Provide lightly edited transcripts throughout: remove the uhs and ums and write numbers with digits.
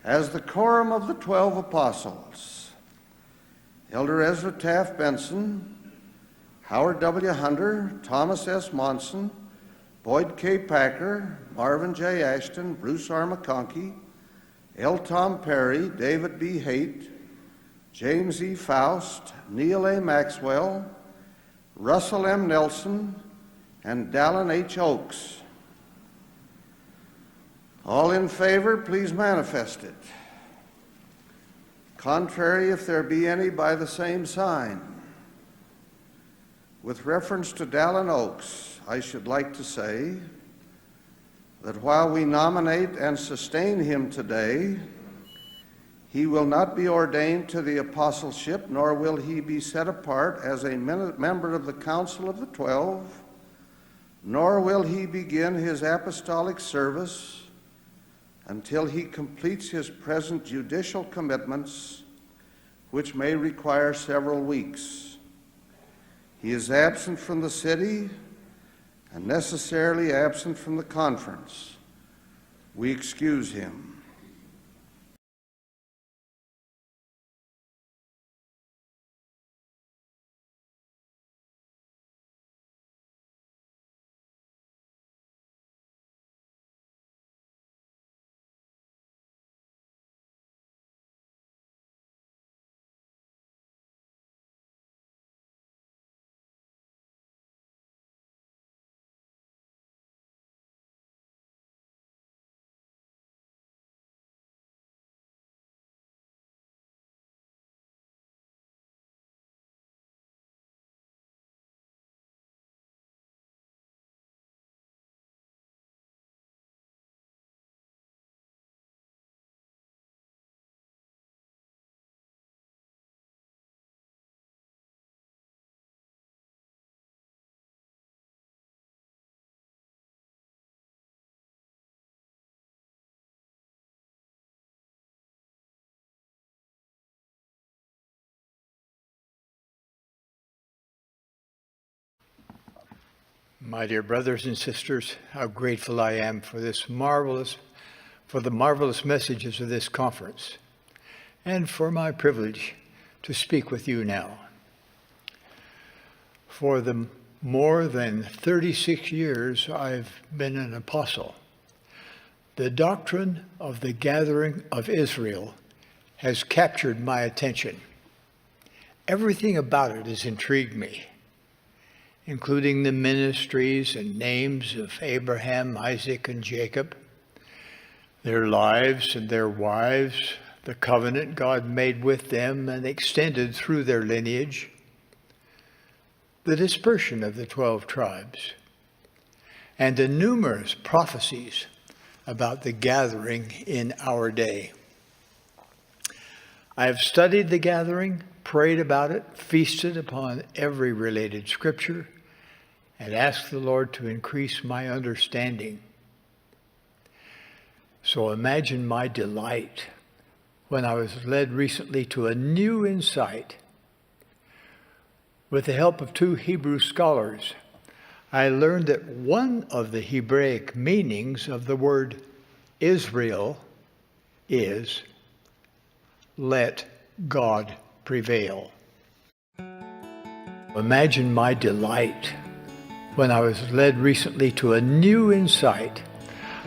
as the quorum of the 12 apostles: Elder Ezra Taft Benson, Howard W. Hunter, Thomas S. Monson, Boyd K. Packer, Marvin J. Ashton, Bruce R. McConkie, L. Tom Perry, David B. Haight, James E. Faust, Neil A. Maxwell, Russell M. Nelson, and Dallin H. Oakes. All in favor, please manifest it. Contrary, if there be any, by the same sign. With reference to Dallin Oakes, I should like to say that while we nominate and sustain him today, he will not be ordained to the apostleship, nor will he be set apart as a member of the Council of the 12, nor will he begin his apostolic service until he completes his present judicial commitments, which may require several weeks. He is absent from the city and necessarily absent from the conference. We excuse him. My dear brothers and sisters, how grateful I am for the marvelous messages of this conference, and for my privilege to speak with you now. For the more than 36 years I've been an apostle, the doctrine of the gathering of Israel has captured my attention. Everything about it has intrigued me, including the ministries and names of Abraham, Isaac, and Jacob, their lives and their wives, the covenant God made with them and extended through their lineage, the dispersion of the 12 tribes, and the numerous prophecies about the gathering in our day. I have studied the gathering, prayed about it, feasted upon every related scripture, and asked the Lord to increase my understanding. So imagine my delight when I was led recently to a new insight. With the help of 2 Hebrew scholars, I learned that one of the Hebraic meanings of the word Israel is "let God prevail." Imagine my delight when I was led recently to a new insight.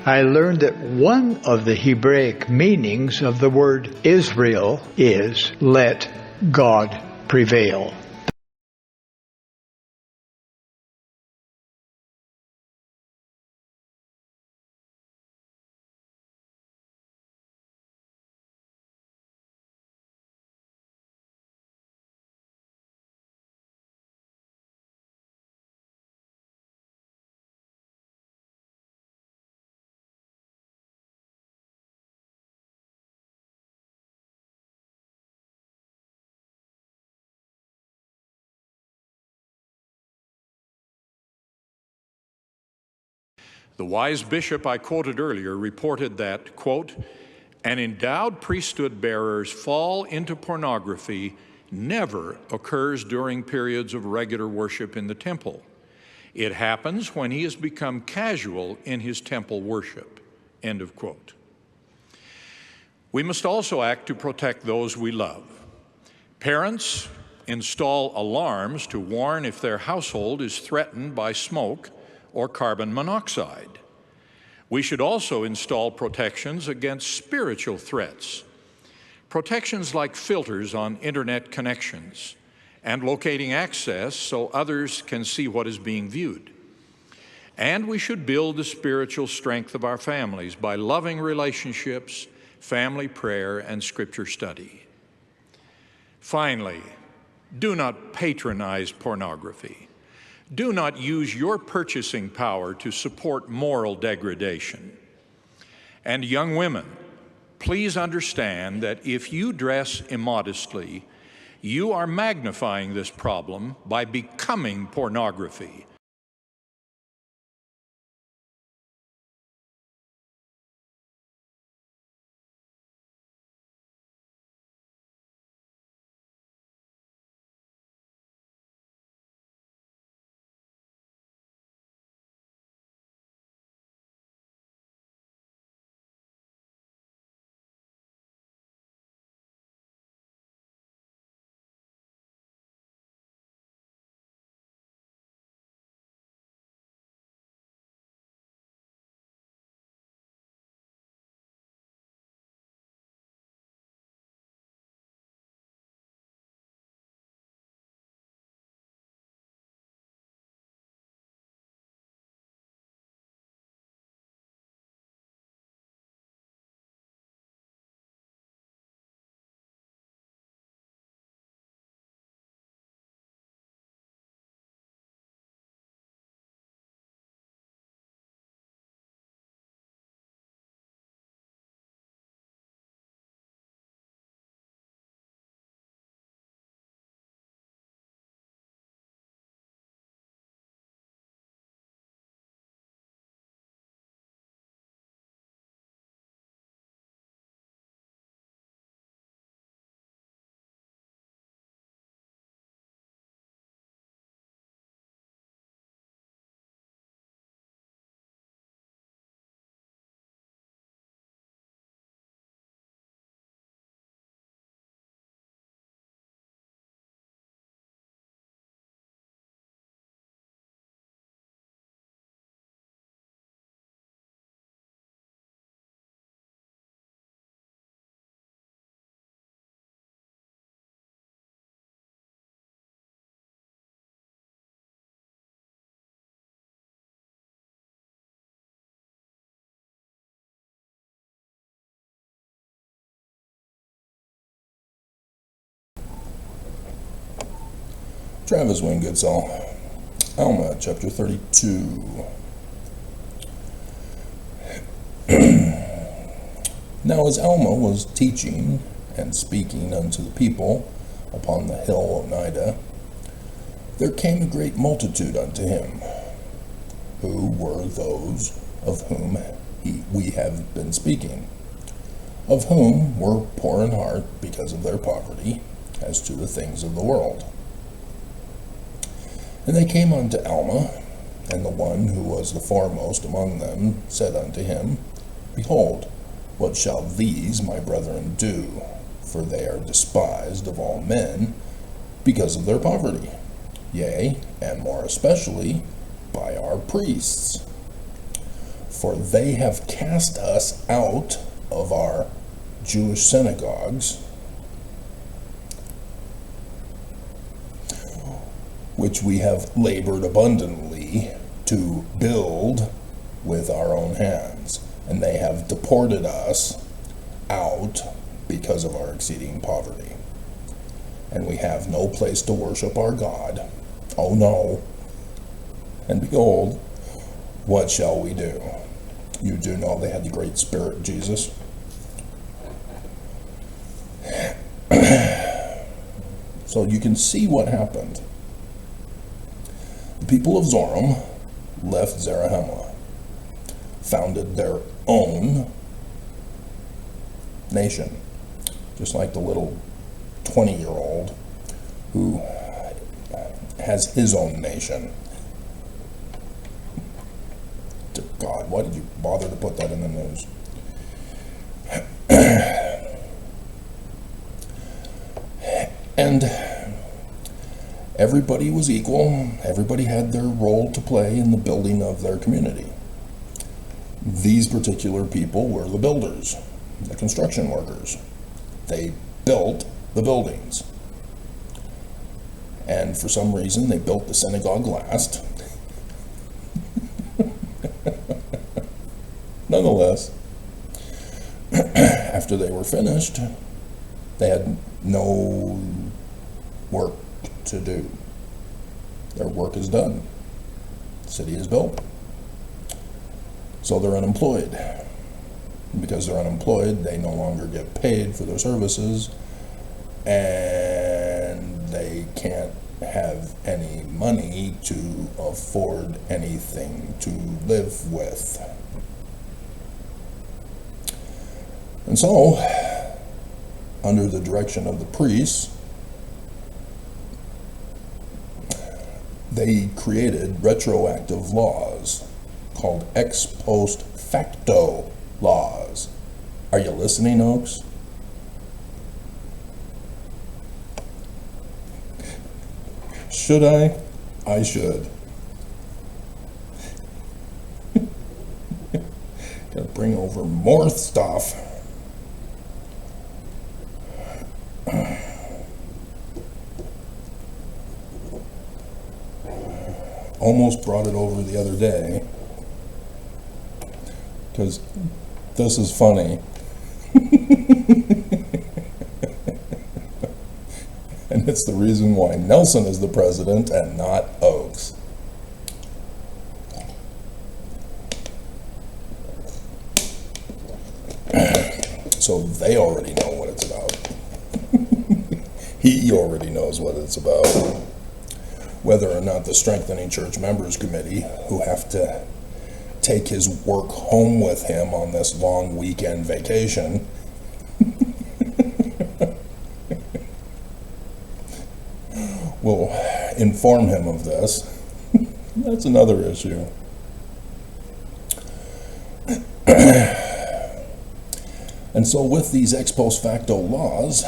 I learned that one of the Hebraic meanings of the word Israel is "let God prevail." The wise bishop I quoted earlier reported that, quote, "An endowed priesthood bearer's fall into pornography never occurs during periods of regular worship in the temple. It happens when he has become casual in his temple worship," end of quote. We must also act to protect those we love. Parents install alarms to warn if their household is threatened by smoke or carbon monoxide. We should also install protections against spiritual threats. Protections like filters on internet connections and locating access so others can see what is being viewed. And we should build the spiritual strength of our families by loving relationships, family prayer, and scripture study. Finally, do not patronize pornography. Do not use your purchasing power to support moral degradation. And young women, please understand that if you dress immodestly, you are magnifying this problem by becoming pornography. Travis Wingoodsall, Alma, chapter 32. Now as Alma was teaching and speaking unto the people upon the hill of Nida, there came a great multitude unto him, who were those of whom we have been speaking, of whom were poor in heart because of their poverty, as to the things of the world. And they came unto Alma, and the one who was the foremost among them said unto him, Behold, what shall these my brethren do? For they are despised of all men because of their poverty, yea, and more especially by our priests. For they have cast us out of our Jewish synagogues, which we have labored abundantly to build with our own hands. And they have deported us out because of our exceeding poverty. And we have no place to worship our God. Oh no. And behold, what shall we do? You do know they had the Great Spirit, Jesus. So you can see what happened. The people of Zoram left Zarahemla, founded their own nation, just like the little 20-year-old who has his own nation. Dear God, why did you bother to put that in the news? And everybody was equal. Everybody had their role to play in the building of their community. These particular people were the builders, the construction workers. They built the buildings. And for some reason, they built the synagogue last. Nonetheless, after they were finished, they had no work to do. Their work is done. The city is built. So they're unemployed. Because they're unemployed, they no longer get paid for their services, and they can't have any money to afford anything to live with. And so, under the direction of the priests, they created retroactive laws called ex post facto laws. Are you listening, Oaks? Should I? I should. Gotta bring over more stuff. Almost brought it over the other day, because this is funny. And it's the reason why Nelson is the president and not Oaks. So they already know what it's about. He already knows what it's about. Whether or not the Strengthening Church Members Committee, who have to take his work home with him on this long weekend vacation, will inform him of this. That's another issue. And so with these ex post facto laws,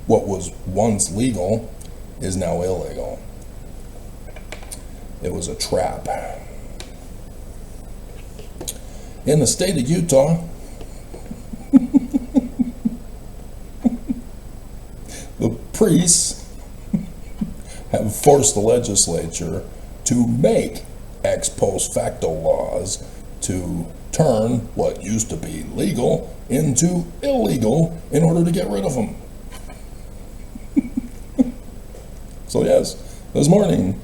what was once legal is now illegal. It was a trap. In the state of Utah, the priests have forced the legislature to make ex post facto laws to turn what used to be legal into illegal in order to get rid of them. So yes, this morning,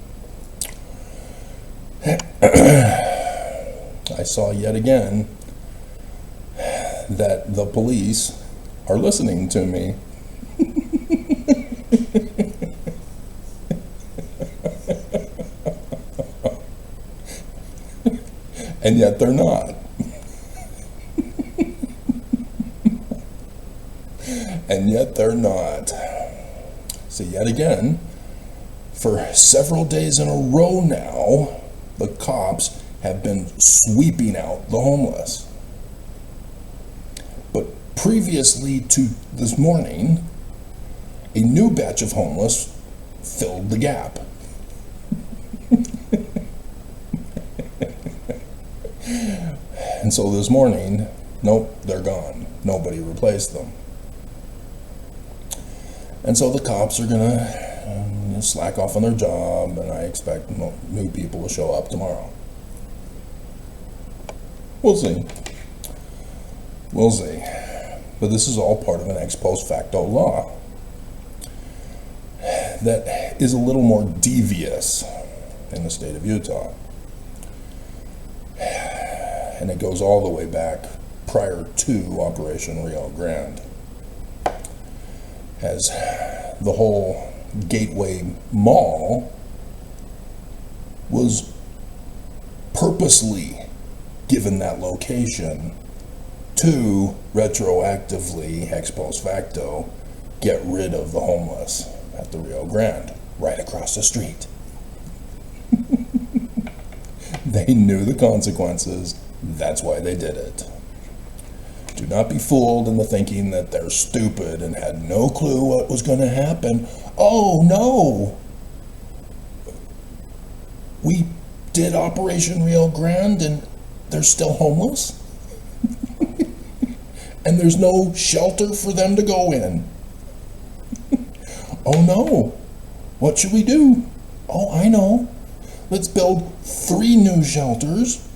I saw yet again that the police are listening to me. And yet they're not. And yet they're not. So yet again, for several days in a row now, the cops have been sweeping out the homeless. But previously to this morning, a new batch of homeless filled the gap. And so this morning, nope, they're gone. Nobody replaced them. And so the cops are gonna slack off on their job, and I expect new people to show up tomorrow. We'll see. We'll see. But this is all part of an ex post facto law that is a little more devious in the state of Utah. And it goes all the way back prior to Operation Rio Grande, as the whole Gateway Mall was purposely given that location to retroactively, ex post facto, get rid of the homeless at the Rio Grande, right across the street. They knew the consequences. That's why they did it. Do not be fooled into thinking that they're stupid and had no clue what was going to happen. Oh, no. We did Operation Rio Grande and they're still homeless? And there's no shelter for them to go in. Oh, no. What should we do? Oh, I know. Let's build 3 new shelters.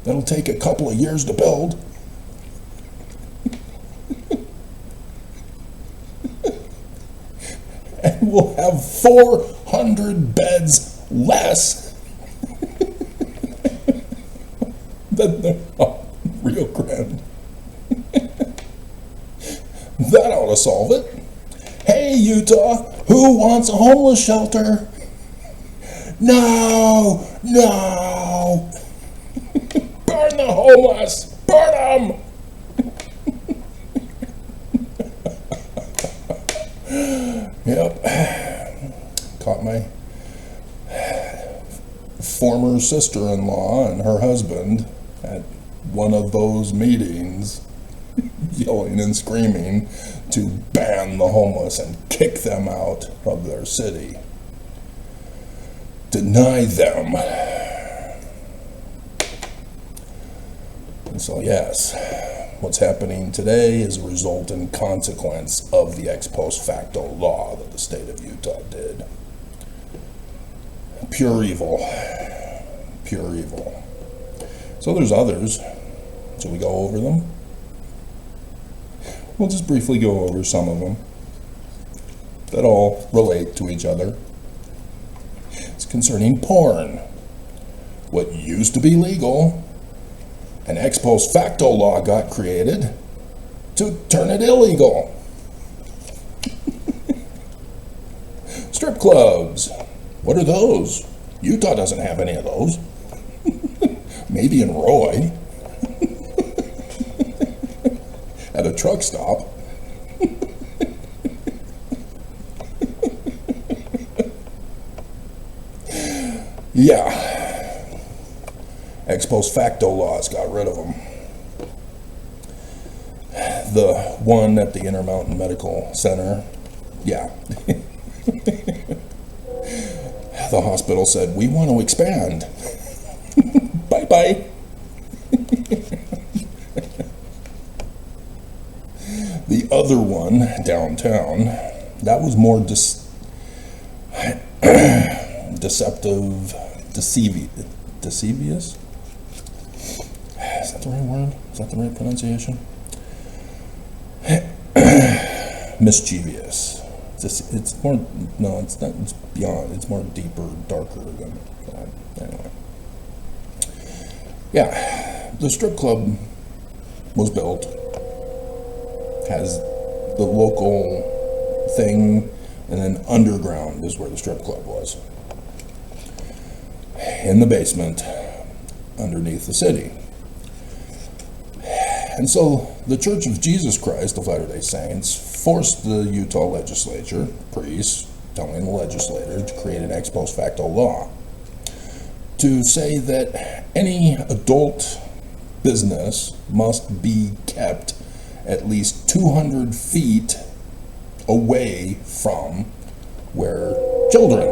That'll take a couple of years to build. And we'll have 400 beds less than the Rio Grande. That ought to solve it. Hey, Utah, who wants a homeless shelter? No, no. Burn the homeless, burn them. Yep. Caught my former sister-in-law and her husband at one of those meetings yelling and screaming to ban the homeless and kick them out of their city. Deny them. And so yes, what's happening today is a result and consequence of the ex post facto law that the state of Utah did. Pure evil. Pure evil. So there's others. Shall we go over them? We'll just briefly go over some of them that all relate to each other. It's concerning porn. What used to be legal, an ex post facto law got created to turn it illegal. Strip clubs. What are those? Utah doesn't have any of those. Maybe in Roy. At a truck stop. Yeah. Ex post facto laws got rid of them. The one at the Intermountain Medical Center, yeah. The hospital said, we want to expand. Bye-bye. The other one downtown, that was more deceivious? Is that the right word? Is that the right pronunciation? Mischievous. It's more, no, it's not, it's beyond, it's more deeper, darker than that. Anyway. Yeah, the strip club was built, has the local thing, and then underground is where the strip club was. In the basement, underneath the city. And so the Church of Jesus Christ of Latter-day Saints forced the Utah legislature, priests, telling the legislature to create an ex post facto law to say that any adult business must be kept at least 200 feet away from where children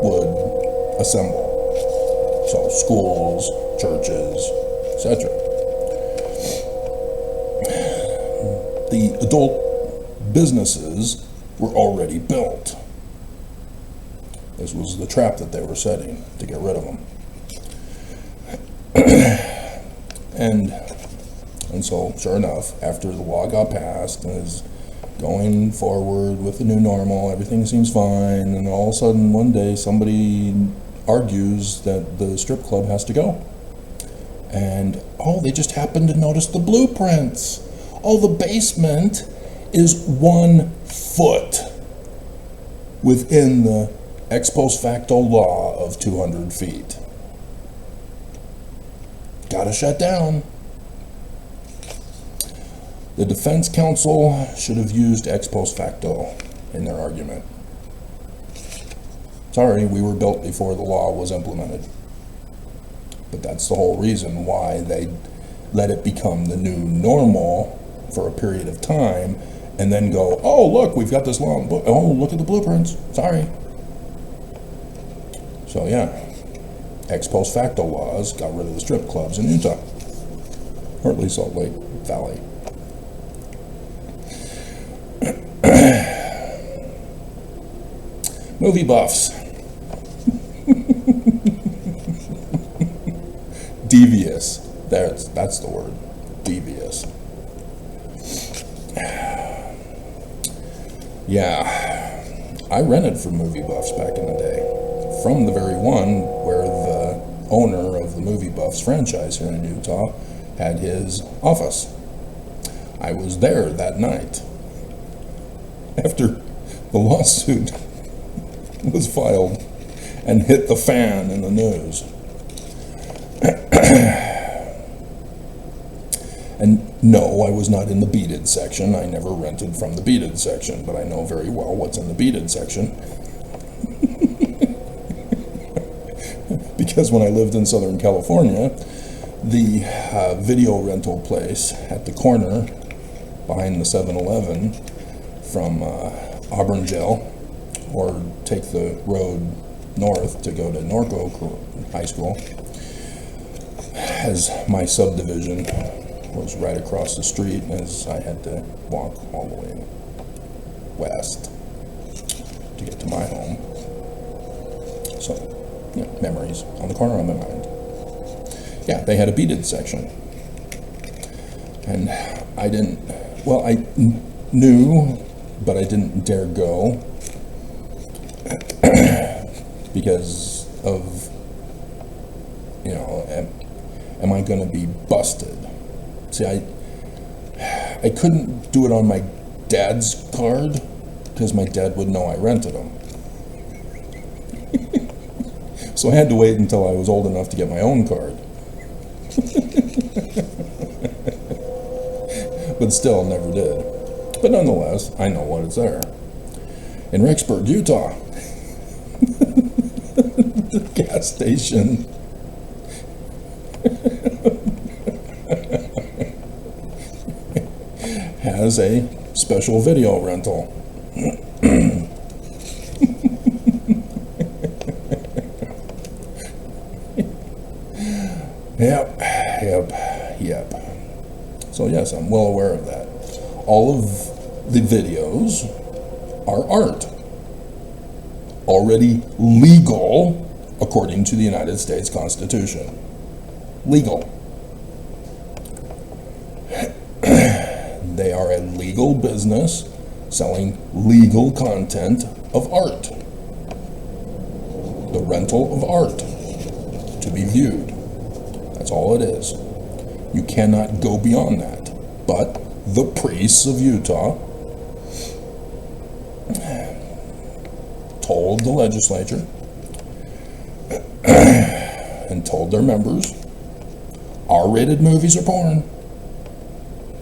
would assemble. So schools, churches, etc. The adult businesses were already built. This was the trap that they were setting to get rid of them. And so, sure enough, after the law got passed and is going forward with the new normal, everything seems fine, and all of a sudden one day somebody argues that the strip club has to go. And, oh, they just happened to notice the blueprints. Oh, the basement is 1 foot within the ex post facto law of 200 feet. Gotta shut down. The defense counsel should have used ex post facto in their argument. Sorry, we were built before the law was implemented. But that's the whole reason why they let it become the new normal for a period of time, and then go, oh, look, we've got this law. Oh, look at the blueprints. Sorry. So, yeah, ex post facto laws got rid of the strip clubs in Utah, or at least Salt Lake Valley. Movie buffs. Devious. That's the word. Devious. Yeah, I rented from movie buffs back in the day, from the very one where the owner of the Movie Buffs franchise here in Utah had his office. I was there that night after the lawsuit was filed and hit the fan in the news. And no, I was not in the beaded section. I never rented from the beaded section, but I know very well what's in the beaded section. Because when I lived in Southern California, the video rental place at the corner behind the 7-Eleven from Auburn Jail, or take the road north to go to Norco High School, as my subdivision was right across the street, as I had to walk all the way west to get to my home. So, yeah, memories on the corner of my mind. Yeah, they had a beaded section. And I didn't, well, I knew, but I didn't dare go because of, you know, am I going to be busted? See, I couldn't do it on my dad's card because my dad would know I rented them. So I had to wait until I was old enough to get my own card. But still, never did. But nonetheless, I know what it's there. In Rexburg, Utah, the gas station has a special video rental. Yep. So yes, I'm well aware of that. All of the videos are art. Already legal according to the United States Constitution. Legal. They are a legal business selling legal content of art. The rental of art to be viewed. That's all it is. You cannot go beyond that. But the priests of Utah told the legislature and told their members, R-rated movies are porn.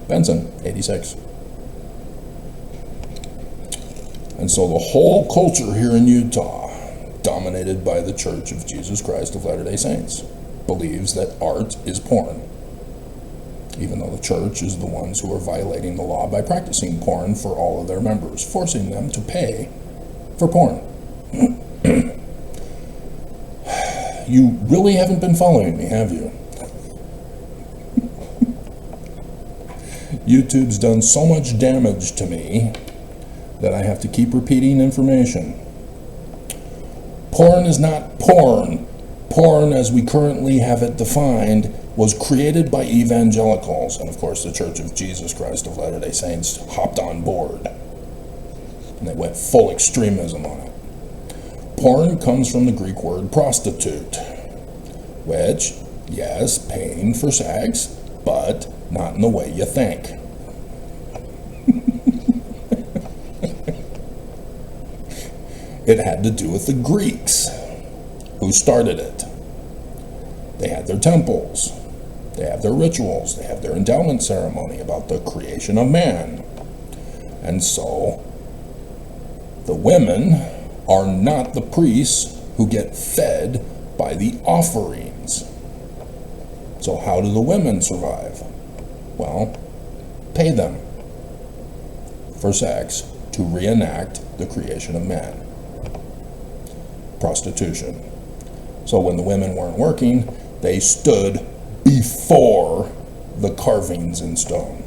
Benson, 86. And so the whole culture here in Utah, dominated by the Church of Jesus Christ of Latter-day Saints, believes that art is porn, even though the church is the ones who are violating the law by practicing porn for all of their members, forcing them to pay for porn. You really haven't been following me, have you? YouTube's done so much damage to me that I have to keep repeating information. Porn is not porn. Porn, as we currently have it defined, was created by evangelicals, and of course the Church of Jesus Christ of Latter-day Saints hopped on board, and they went full extremism on it. Porn comes from the Greek word prostitute, which, yes, paying for sex, but not in the way you think. It had to do with the Greeks who started it. They had their temples, they have their rituals, they have their endowment ceremony about the creation of man. And so the women are not the priests who get fed by the offerings. So how do the women survive? Well, pay them for sex to reenact the creation of man. Prostitution. So when the women weren't working, they stood before the carvings in stone.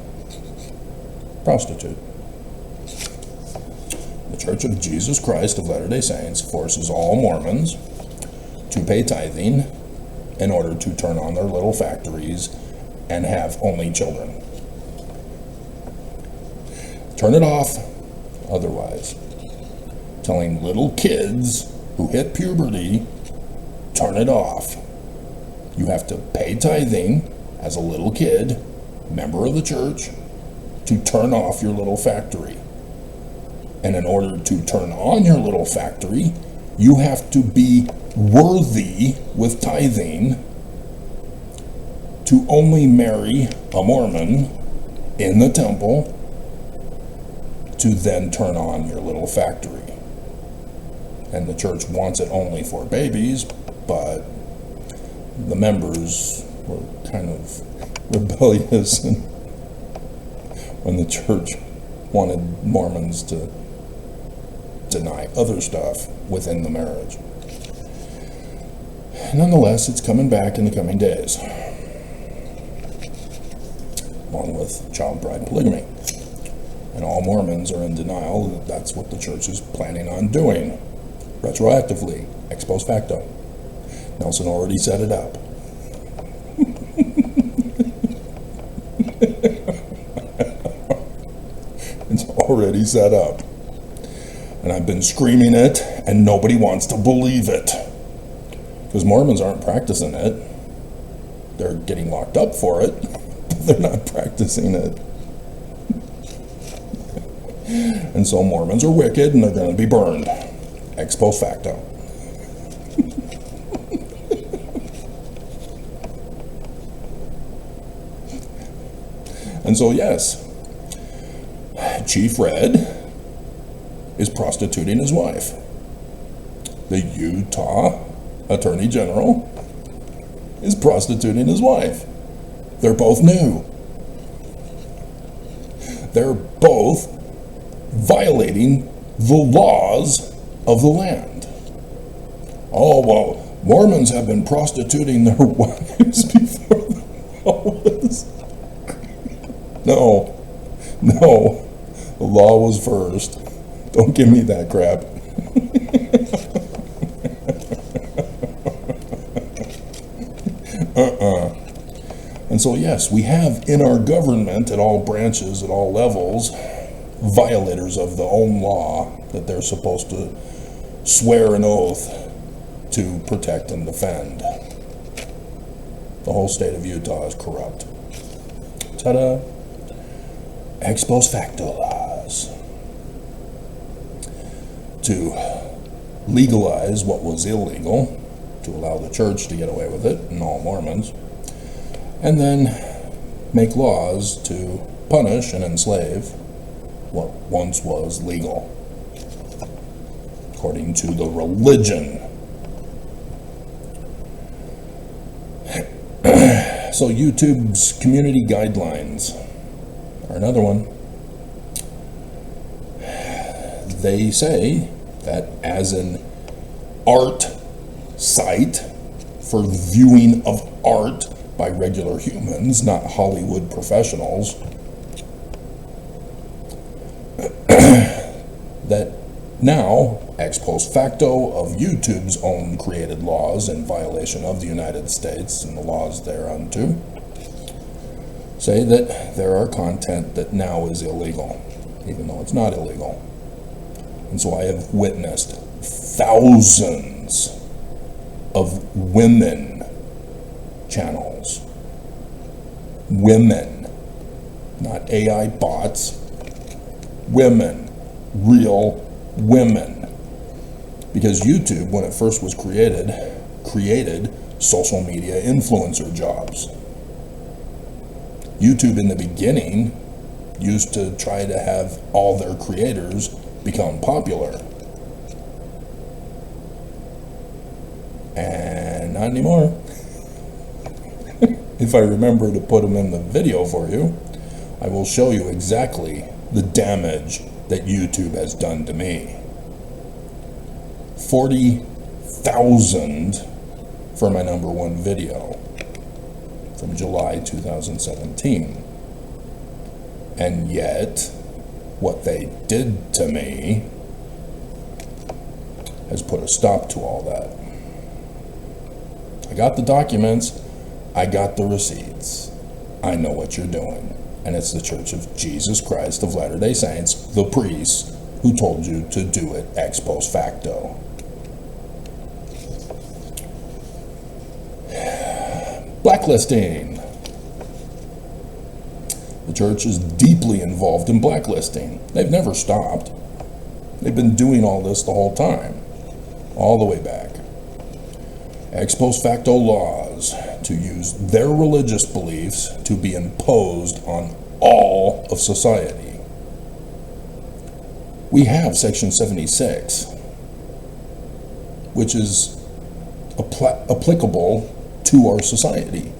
Prostitute. The Church of Jesus Christ of Latter-day Saints forces all Mormons to pay tithing in order to turn on their little factories and have only children. Turn it off otherwise. Telling little kids who hit puberty, turn it off. You have to pay tithing as a little kid, member of the church, to turn off your little factory. And in order to turn on your little factory, you have to be worthy with tithing to only marry a Mormon in the temple to then turn on your little factory. And the church wants it only for babies, but the members were kind of rebellious when the church wanted Mormons to deny other stuff within the marriage. Nonetheless, it's coming back in the coming days, along with child bride polygamy. And all Mormons are in denial that that's what the church is planning on doing, retroactively, ex post facto. Nelson already set it up. It's already set up. And I've been screaming it, and nobody wants to believe it. Because Mormons aren't practicing it. They're getting locked up for it, but they're not practicing it. And so Mormons are wicked, and they're going to be burned, ex post facto. And so, yes, Chief Red is prostituting his wife. The Utah Attorney General is prostituting his wife. They're both new. They're both violating the laws of the land. Oh, well, Mormons have been prostituting their wives before the law was. No, the law was first. Don't give me that crap. And so, yes, we have in our government, at all branches, at all levels, violators of the own law that they're supposed to swear an oath to protect and defend. The whole state of Utah is corrupt. Ta-da! Ex post facto laws to legalize what was illegal, to allow the church to get away with it, and all Mormons, and then make laws to punish and enslave what once was legal, according to the religion. So YouTube's community guidelines are another one. They say that as an art site for viewing of art by regular humans, not Hollywood professionals, that now, ex post facto of YouTube's own created laws in violation of the United States and the laws thereunto, say that there are content that now is illegal, even though it's not illegal. And so I have witnessed thousands of women channels. Women, not AI bots. Women, real women. Because YouTube, when it first was created social media influencer jobs. YouTube in the beginning used to try to have all their creators become popular. And not anymore. if I remember to put them in the video for you, I will show you exactly the damage that YouTube has done to me. 40,000 for my #1 video from July 2017. And yet, what they did to me has put a stop to all that. I got the documents, I got the receipts. I know what you're doing. And it's the Church of Jesus Christ of Latter-day Saints, the priests, who told you to do it ex post facto. Blacklisting. The church is deeply involved in blacklisting. They've never stopped. They've been doing all this the whole time, all the way back. Ex post facto laws to use their religious beliefs to be imposed on all of society. We have Section 76, which is applicable to our society.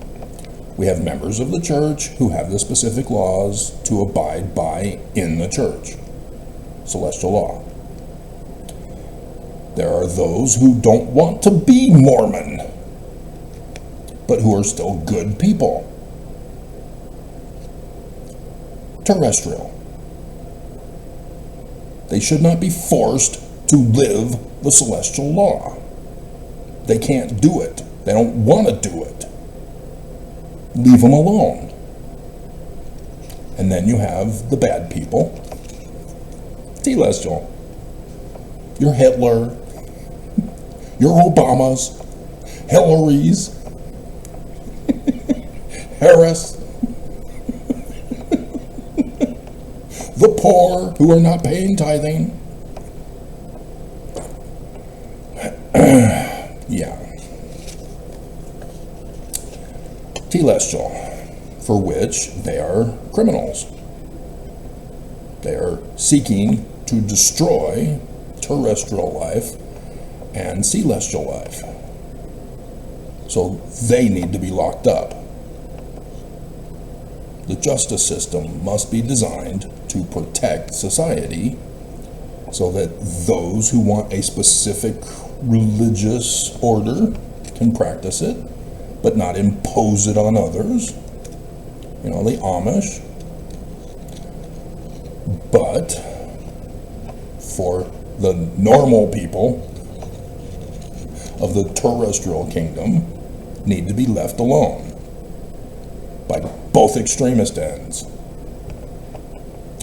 We have members of the church who have the specific laws to abide by in the church. Celestial law. There are those who don't want to be Mormon, but who are still good people. Terrestrial. They should not be forced to live the celestial law. They can't do it. They don't want to do it. Leave them alone. And then you have the bad people. Telestial. Your Hitler, your Obamas, Hillarys, Harris, the poor who are not paying tithing. Yeah. Telestial, for which they are criminals. They are seeking to destroy terrestrial life and celestial life. So they need to be locked up. The justice system must be designed to protect society so that those who want a specific religious order can practice it, but not impose it on others. You know, the Amish. But for the normal people of the terrestrial kingdom need to be left alone by both extremist ends.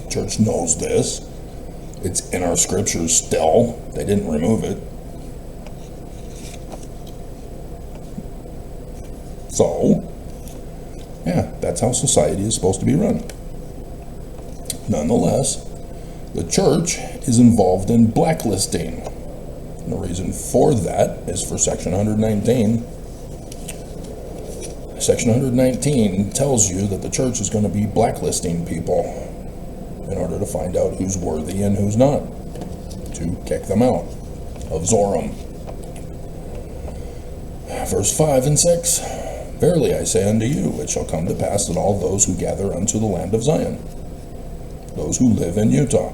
Church knows this. It's in our scriptures still. They didn't remove it. So, yeah, that's how society is supposed to be run. Nonetheless, the church is involved in blacklisting. And the reason for that is for Section 119. Section 119 tells you that the church is going to be blacklisting people in order to find out who's worthy and who's not, to kick them out of Zoram. Verse 5 and 6, Verily I say unto you, it shall come to pass that all those who gather unto the land of Zion, those who live in Utah,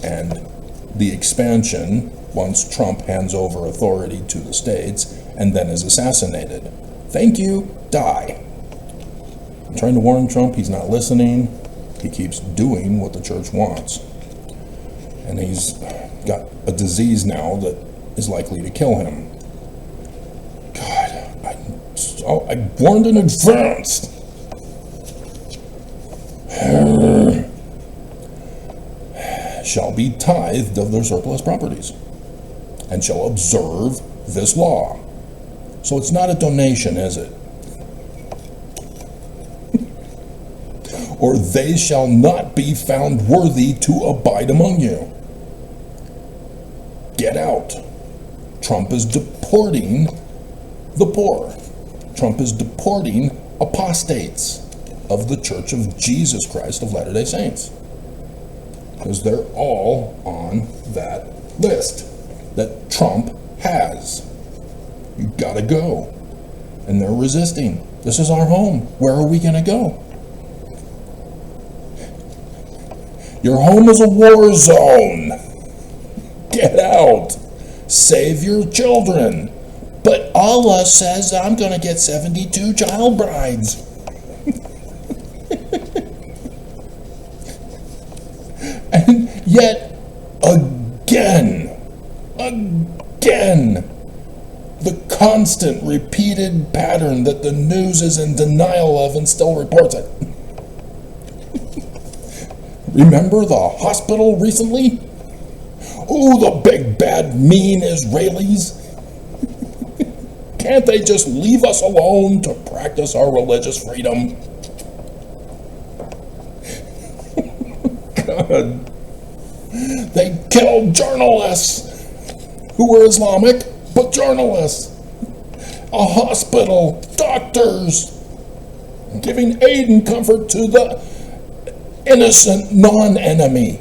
and the expansion once Trump hands over authority to the states and then is assassinated. Thank you, die. I'm trying to warn Trump, he's not listening. He keeps doing what the church wants. And he's got a disease now that is likely to kill him. God, I warned in advance. Shall be tithed of their surplus properties, and shall observe this law. So it's not a donation, is it? Or they shall not be found worthy to abide among you. Get out. Trump is deporting the poor. Trump is deporting apostates of the Church of Jesus Christ of Latter-day Saints. Because they're all on that list that Trump has. You gotta go. And they're resisting. This is our home. Where are we going to go? Your home is a war zone. Get out. Save your children. But Allah says I'm going to get 72 child brides. And yet, again, the constant repeated pattern that the news is in denial of and still reports it. Remember the hospital recently? Oh, the big, bad, mean Israelis. Can't they just leave us alone to practice our religious freedom? God. They killed journalists who were Islamic, but journalists. A hospital, doctors, giving aid and comfort to the innocent non-enemy.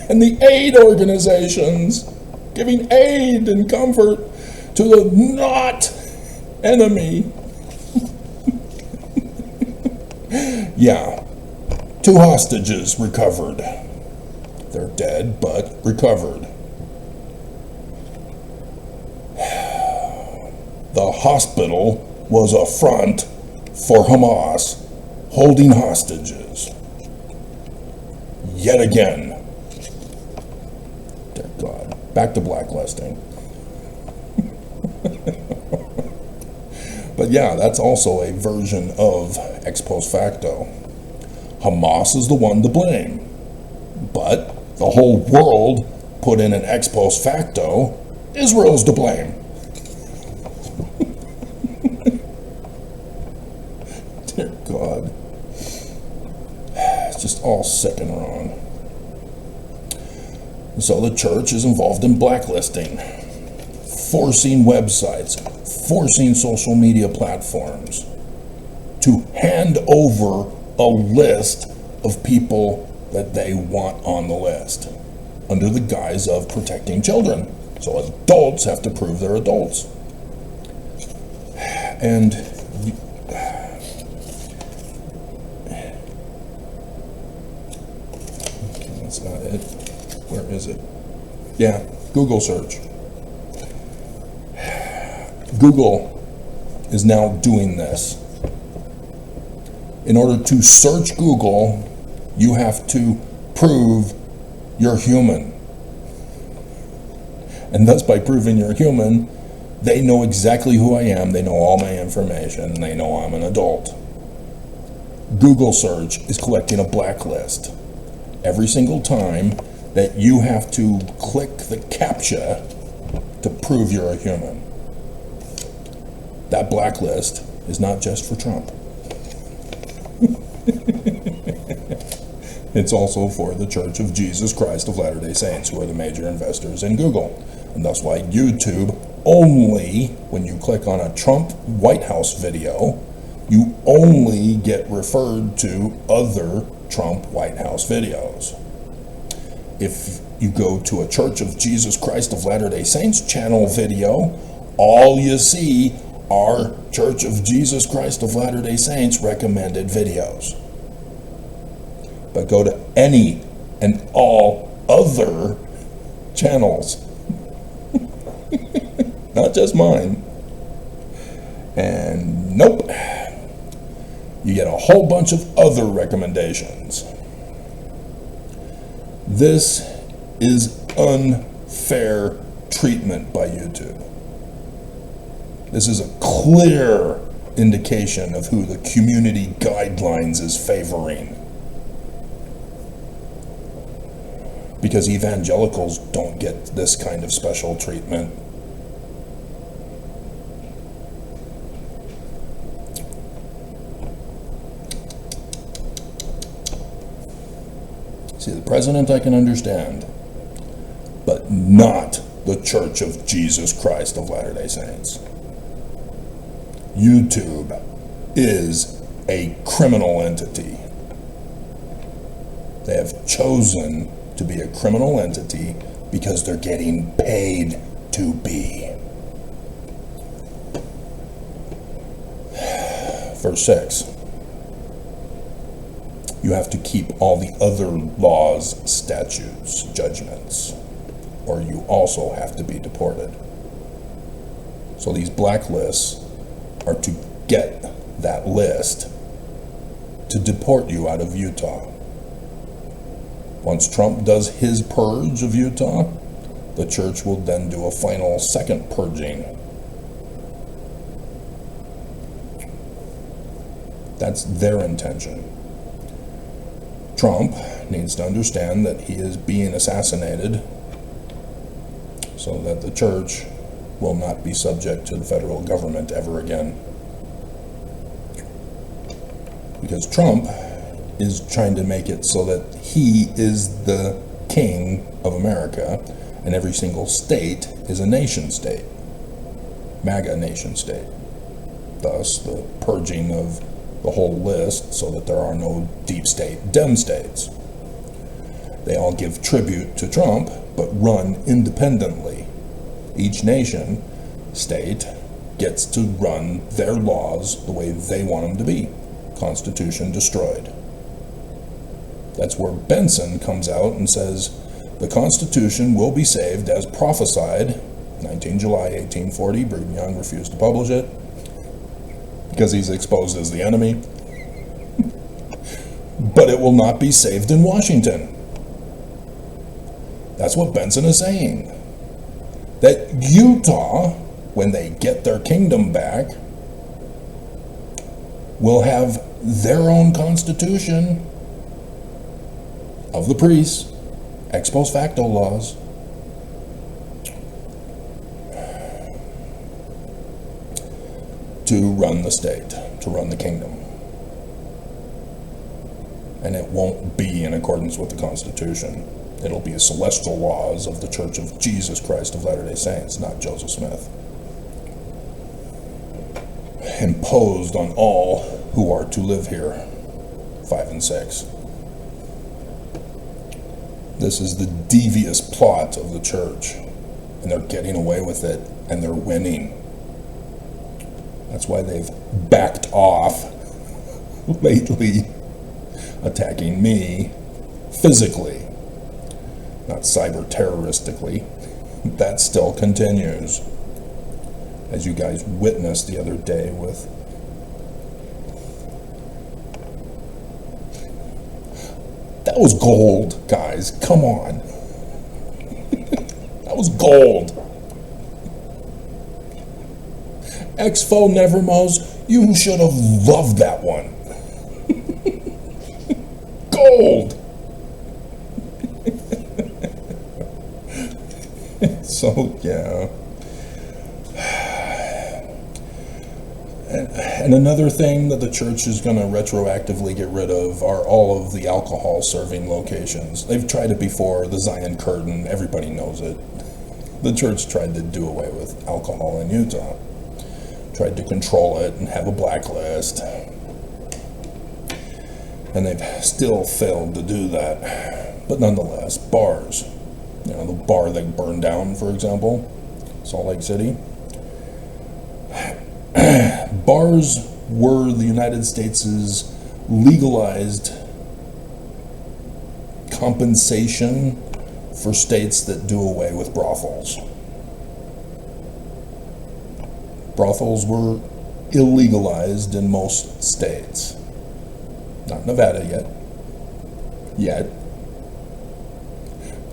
And the aid organizations giving aid and comfort to the not enemy. Yeah, 2 hostages recovered. They're dead, but recovered. The hospital was a front for Hamas holding hostages. Yet again. Dear God. Back to blacklisting. But yeah, that's also a version of ex post facto. Hamas is the one to blame. But the whole world put in an ex post facto, Israel's to blame. Dear God. It's just all sick and wrong. So the church is involved in blacklisting, forcing websites, forcing social media platforms to hand over a list of people that they want on the list under the guise of protecting children. So adults have to prove they're adults. And that's not it. Where is it? Yeah, Google search. Google is now doing this. In order to search Google, you have to prove you're human. And thus, by proving you're human, they know exactly who I am, they know all my information, and they know I'm an adult. Google search is collecting a blacklist. Every single time that you have to click the CAPTCHA to prove you're a human. That blacklist is not just for Trump. It's also for the Church of Jesus Christ of Latter-day Saints, who are the major investors in Google. And that's why YouTube only, when you click on a Trump White House video, you only get referred to other Trump White House videos. If you go to a Church of Jesus Christ of Latter-day Saints channel video, all you see are Church of Jesus Christ of Latter-day Saints recommended videos. But go to any and all other channels, not just mine, and nope, you get a whole bunch of other recommendations. This is unfair treatment by YouTube. This is a clear indication of who the community guidelines is favoring. Because evangelicals don't get this kind of special treatment. See, the president I can understand, but not the Church of Jesus Christ of Latter-day Saints. YouTube is a criminal entity. They have chosen to be a criminal entity because they're getting paid to be. Verse 6. You have to keep all the other laws, statutes, judgments, or you also have to be deported. So these blacklists are to get that list to deport you out of Utah. Once Trump does his purge of Utah, the church will then do a final second purging. That's their intention. Trump needs to understand that he is being assassinated so that the church will not be subject to the federal government ever again. Because Trump is trying to make it so that he is the king of America and every single state is a nation state, MAGA nation state. Thus, the purging of the whole list so that there are no deep state dem states. They all give tribute to Trump, but run independently. Each nation state gets to run their laws the way they want them to be. Constitution destroyed. That's where Benson comes out and says, the Constitution will be saved as prophesied. 19 July 1840, Brigham Young refused to publish it because he's exposed as the enemy. But it will not be saved in Washington. That's what Benson is saying. That Utah, when they get their kingdom back, will have their own constitution of the priests, ex post facto laws. To run the state, to run the kingdom. And it won't be in accordance with the Constitution. It'll be celestial laws of the Church of Jesus Christ of Latter-day Saints, not Joseph Smith. Imposed on all who are to live here. 5 and 6. This is the devious plot of the church, and they're getting away with it, and they're winning. That's why they've backed off lately, attacking me physically, not cyber-terroristically. That still continues, as you guys witnessed the other day with that was gold, guys. Come on. That was gold. Expo Nevermos, you should have loved that one. Gold. So, yeah. And another thing that the church is going to retroactively get rid of are all of the alcohol serving locations. They've tried it before, the Zion Curtain, everybody knows it. The church tried to do away with alcohol in Utah. Tried to control it and have a blacklist. And they've still failed to do that. But nonetheless, bars. You know, the bar that burned down, for example, Salt Lake City. Bars were the United States' legalized compensation for states that do away with brothels. Brothels were illegalized in most states. Not Nevada yet.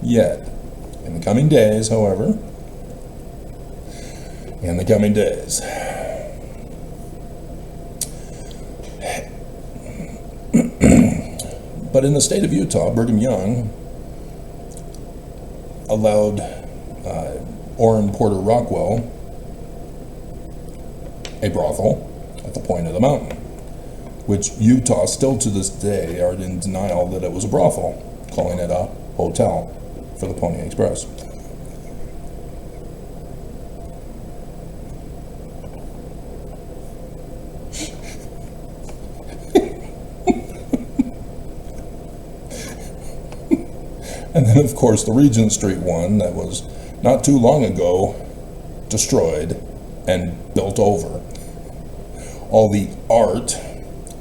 Yet. In the coming days, however. In the coming days. But in the state of Utah, Brigham Young allowed Orrin Porter Rockwell a brothel at the point of the mountain, which Utah still to this day are in denial that it was a brothel, calling it a hotel for the Pony Express. And then, of course, the Regent Street one that was not too long ago destroyed and built over. All the art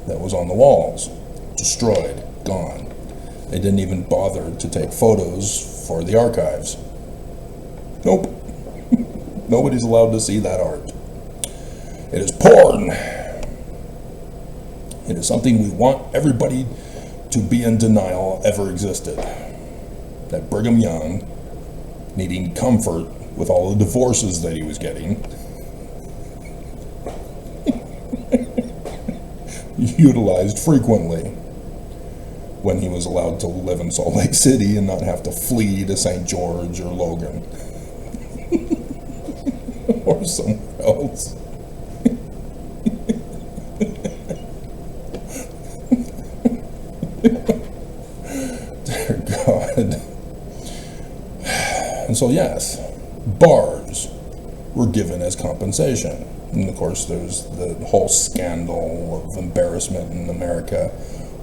that was on the walls, destroyed, gone. They didn't even bother to take photos for the archives. Nope. Nobody's allowed to see that art. It is porn. It is something we want everybody to be in denial ever existed. That Brigham Young, needing comfort with all the divorces that he was getting, utilized frequently when he was allowed to live in Salt Lake City and not have to flee to St. George or Logan or somewhere else. Dear God. And so, yes, bars were given as compensation. And of course, there's the whole scandal of embarrassment in America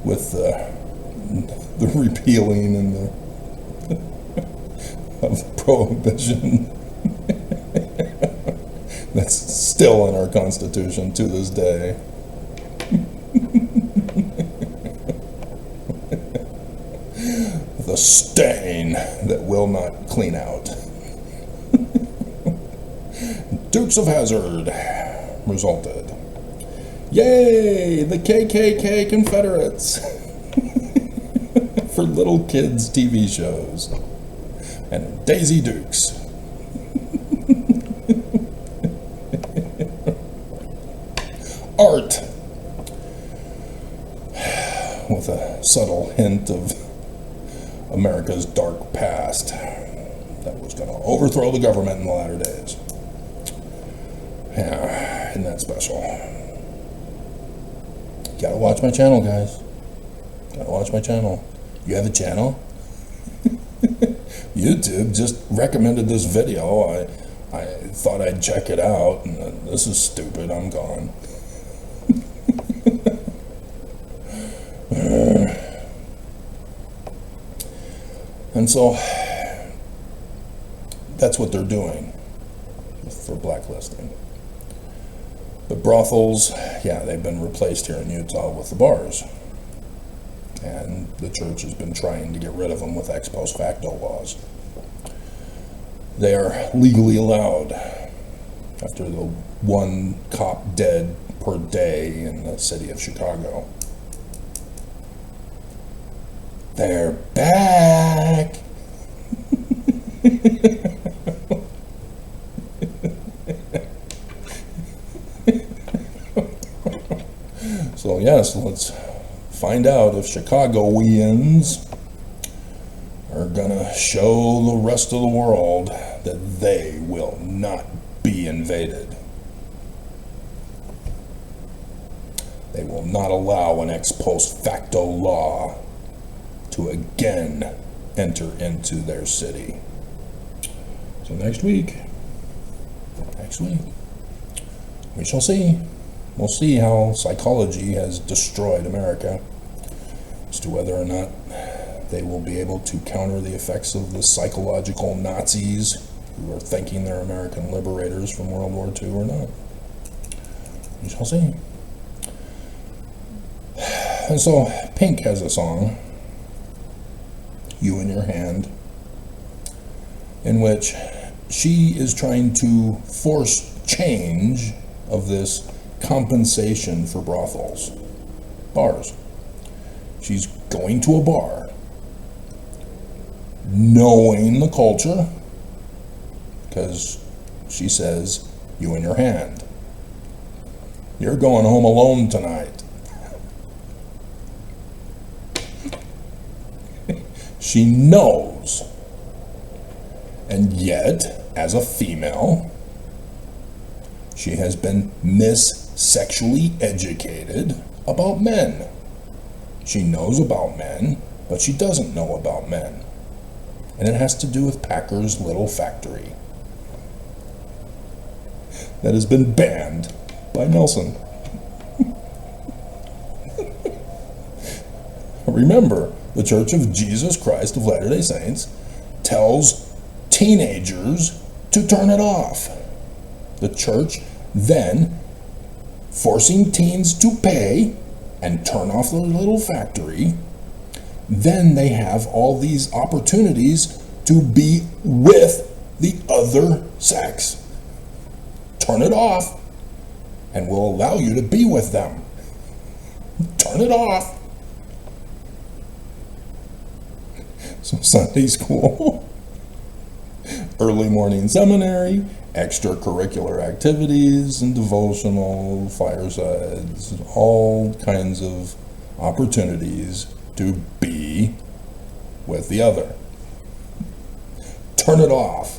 with the repealing and of prohibition. That's still in our Constitution to this day. The stain that will not clean out. Dukes of Hazzard resulted. Yay, the KKK Confederates for little kids' TV shows. And Daisy Dukes. Art, with a subtle hint of America's dark past that was going to overthrow the government in the latter days. Yeah, isn't that special? Gotta watch my channel, guys. Gotta watch my channel. You have a channel? YouTube just recommended this video. I thought I'd check it out, and this is stupid. I'm gone. And so that's what they're doing for blacklisting. The brothels, yeah, they've been replaced here in Utah with the bars. And the church has been trying to get rid of them with ex post facto laws. They are legally allowed after the one cop dead per day in the city of Chicago. They're back. So yes, let's find out if Chicagoans are gonna show the rest of the world that they will not be invaded. They will not allow an ex post facto law to again enter into their city. So next week, we shall see. We'll see how psychology has destroyed America as to whether or not they will be able to counter the effects of the psychological Nazis who are thinking they're American liberators from World War II or not. We shall see. And so Pink has a song, You in Your Hand, in which she is trying to force change of this compensation for brothels, bars. She's going to a bar, knowing the culture, because she says, you in your hand. You're going home alone tonight. She knows. And yet, as a female, she has been mis-sexually educated about men. She knows about men, but she doesn't know about men. And it has to do with Packer's Little Factory that has been banned by Nelson. Remember, the Church of Jesus Christ of Latter-day Saints tells teenagers to turn it off. The church then forcing teens to pay and turn off their little factory. Then they have all these opportunities to be with the other sex. Turn it off, and we'll allow you to be with them. Turn it off. So Sunday school, early morning seminary, extracurricular activities and devotional firesides, all kinds of opportunities to be with the other. Turn it off.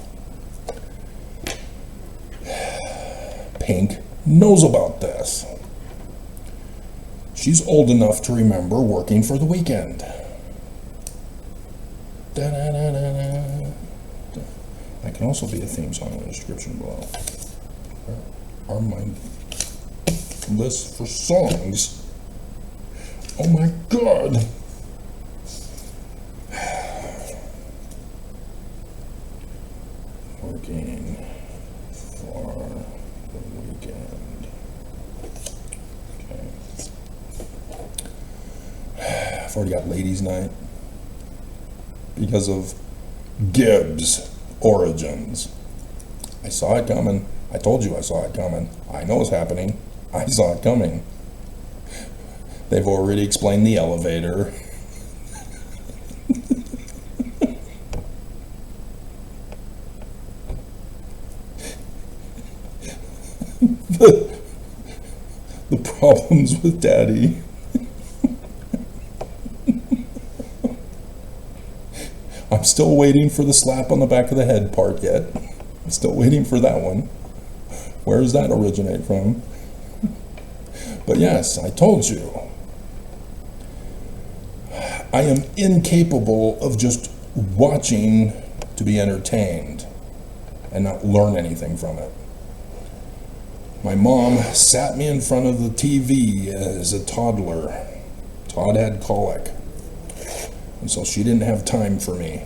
Pink knows about this. She's old enough to remember working for the weekend. Da-da-da-da-da. That can also be a theme song in the description below. Where are my lists for songs? Oh my God! Working for the weekend. Okay. I've already got ladies' night because of Gibbs' origins. I saw it coming. I told you I saw it coming. I know it's happening. I saw it coming. They've already explained the elevator. the problems with Daddy. I'm still waiting for the slap on the back of the head part yet. I'm still waiting for that one. Where does that originate from? But yes, I told you. I am incapable of just watching to be entertained and not learn anything from it. My mom sat me in front of the TV as a toddler. Todd had colic, and so she didn't have time for me.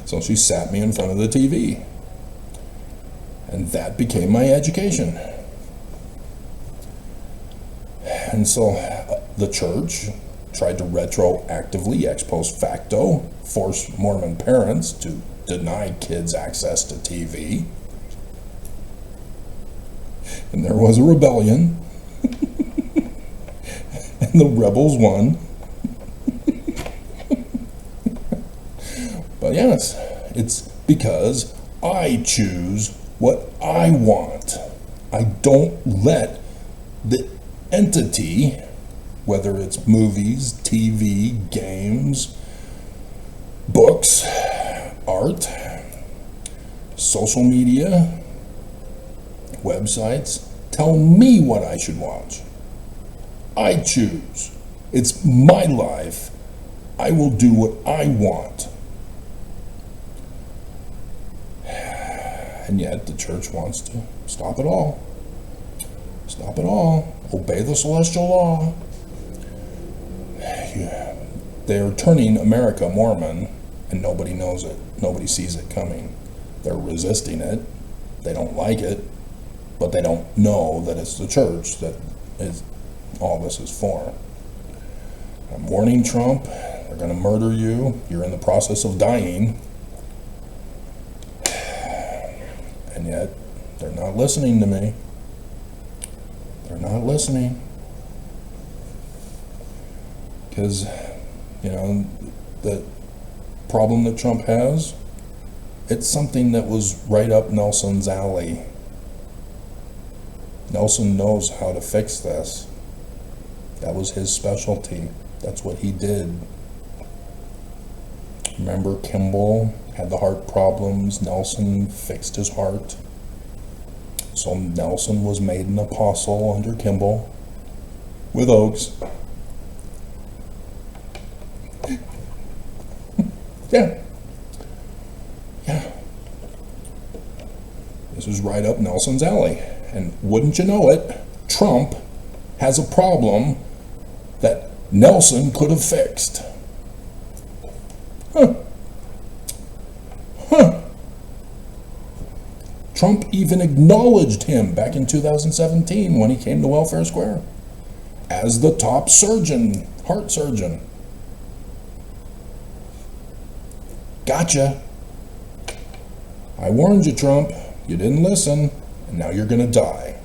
So she sat me in front of the TV, and that became my education. And so the church tried to retroactively, ex post facto, force Mormon parents to deny kids access to TV. And there was a rebellion, and the rebels won. But yes, it's because I choose what I want. I don't let the entity, whether it's movies, TV, games, books, art, social media, websites, tell me what I should watch. I choose. It's my life. I will do what I want. And yet the church wants to stop it all. Stop it all. Obey the celestial law. They're turning America Mormon, and nobody knows it. Nobody sees it coming. They're resisting it. They don't like it, but they don't know that it's the church that is all this is for. I'm warning Trump. They're going to murder you. You're in the process of dying. And yet, they're not listening to me. They're not listening. Because, the problem that Trump has, it's something that was right up Nelson's alley. Nelson knows how to fix this. That was his specialty. That's what he did. Remember, Kimball had the heart problems. Nelson fixed his heart. So Nelson was made an apostle under Kimball with Oaks. Yeah. This is right up Nelson's alley. And wouldn't you know it, Trump has a problem that Nelson could have fixed. Trump even acknowledged him back in 2017 when he came to Welfare Square as the top surgeon, heart surgeon. Gotcha. I warned you, Trump. You didn't listen, and now you're gonna die.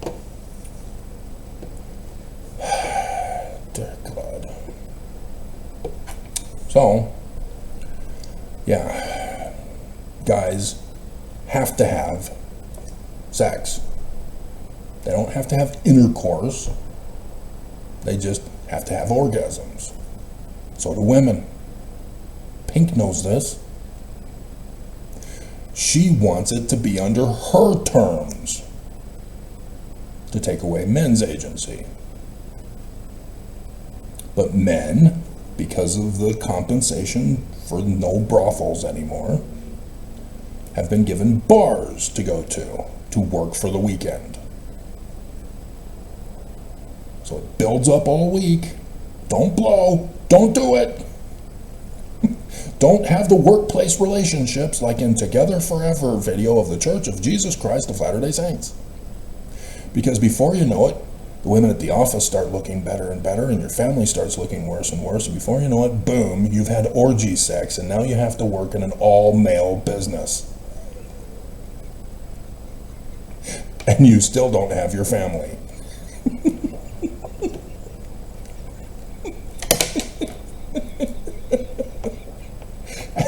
Dear God. So, yeah, guys have to have sex. They don't have to have intercourse. They just have to have orgasms. So do women. Pink knows this. She wants it to be under her terms, to take away men's agency. But men, because of the compensation for no brothels anymore, have been given bars to go to work for the weekend. So it builds up all week. Don't blow. Don't do it. Don't have the workplace relationships like in Together Forever video of the Church of Jesus Christ of Latter-day Saints. Because before you know it, the women at the office start looking better and better, and your family starts looking worse and worse, and before you know it, boom, you've had orgy sex, and now you have to work in an all-male business. And you still don't have your family.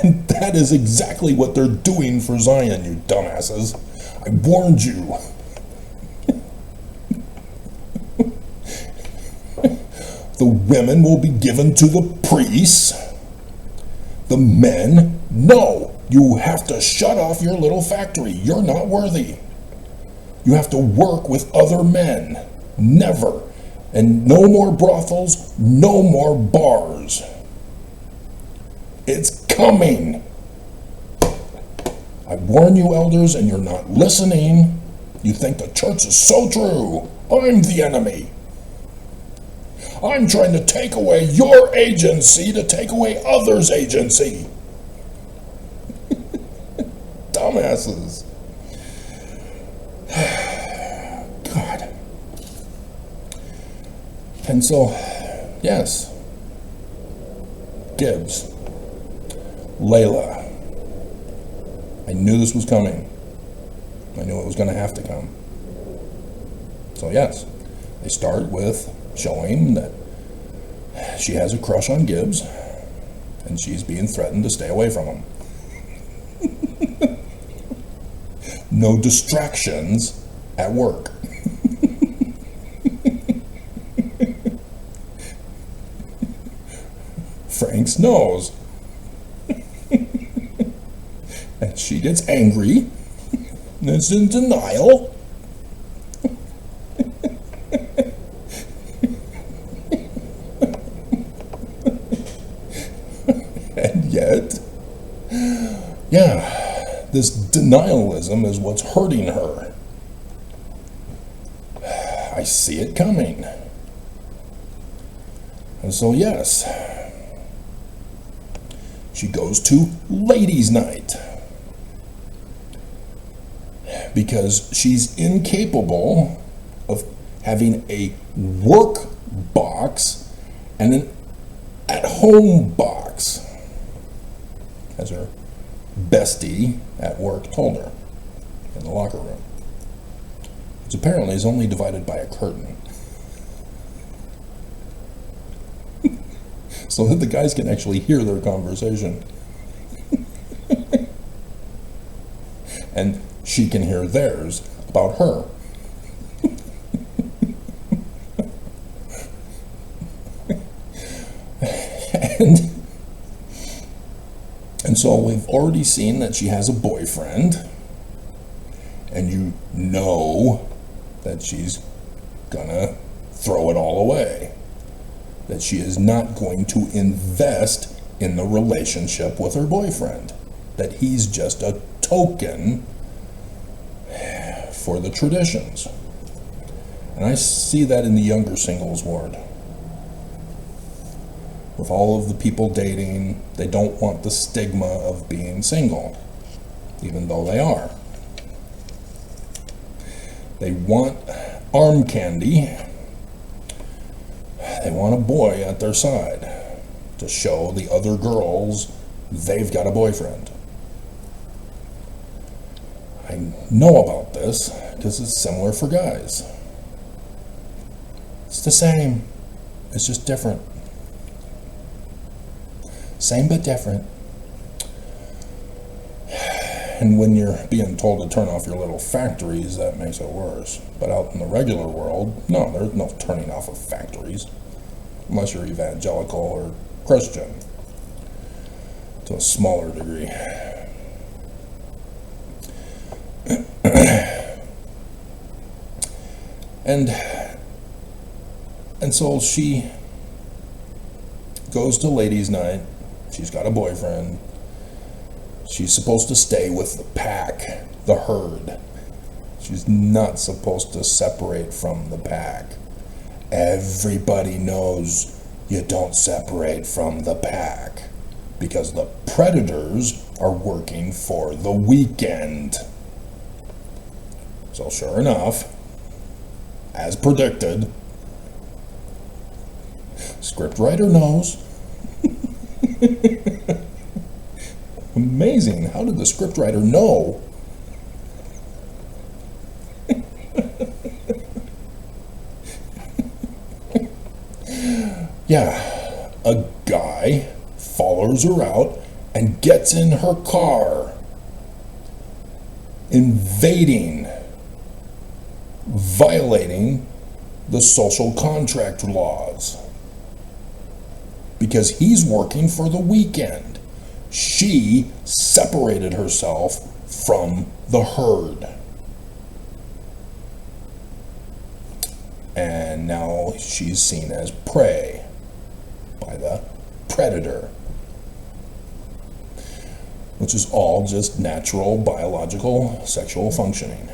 And that is exactly what they're doing for Zion, you dumbasses. I warned you. The women will be given to the priests. The men, no. You have to shut off your little factory. You're not worthy. You have to work with other men. Never. And no more brothels, no more bars. It's coming. I warn you, elders, and you're not listening. You think the church is so true. I'm the enemy. I'm trying to take away your agency to take away others' agency. Dumbasses. God. And so, yes, Gibbs, Layla, I knew this was coming. I knew it was going to have to come. So yes, they start with showing that she has a crush on Gibbs, and she's being threatened to stay away from him. No distractions at work. Frank's nose. And she gets angry and is in denial. And yet, yeah, this denialism is what's hurting her. I see it coming. And so, yes, she goes to ladies' night because she's incapable of having a work box and an at-home box, as her bestie at work told her in the locker room, which apparently is only divided by a curtain. So that the guys can actually hear their conversation. And she can hear theirs about her. And so we've already seen that she has a boyfriend, and you know that she's gonna throw it all away. That she is not going to invest in the relationship with her boyfriend. That he's just a token for the traditions. And I see that in the younger singles ward. with all of the people dating, they don't want the stigma of being single, even though they are. They want arm candy. They want a boy at their side to show the other girls they've got a boyfriend. I know about this because it's similar for guys. It's the same. It's just different. Same but different. And when you're being told to turn off your little factories, that makes it worse. But out in the regular world, no, there's no turning off of factories. Unless you're evangelical or Christian. To a smaller degree. And so she goes to ladies' night. She's got a boyfriend. She's supposed to stay with the pack, the herd. She's not supposed to separate from the pack. Everybody knows you don't separate from the pack because the predators are working for the weekend. So sure enough, as predicted, scriptwriter knows. Amazing. How did the scriptwriter know? Yeah, a guy follows her out and gets in her car, invading, violating the social contract laws. Because he's working for the weekend. She separated herself from the herd. And now she's seen as prey by the predator. Which is all just natural, biological, sexual functioning.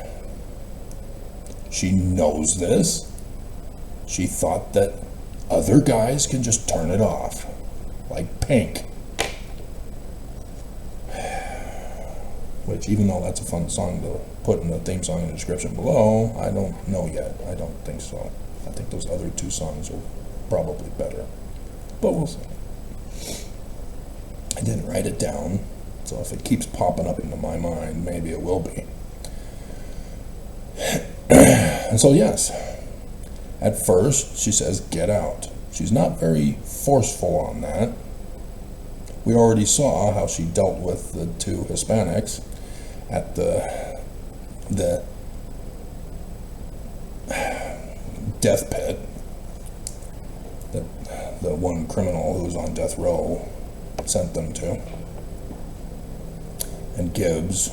She knows this. She thought that other guys can just turn it off, like Pink. Which, even though that's a fun song to put in the theme song in the description below, I don't know yet. I don't think so. I think those other two songs are probably better. But we'll see. I didn't write it down, so if it keeps popping up into my mind, maybe it will be. And so, yes. At first, she says, get out. She's not very forceful on that. We already saw how she dealt with the two Hispanics at the death pit. That the one criminal who was on death row sent them to. And Gibbs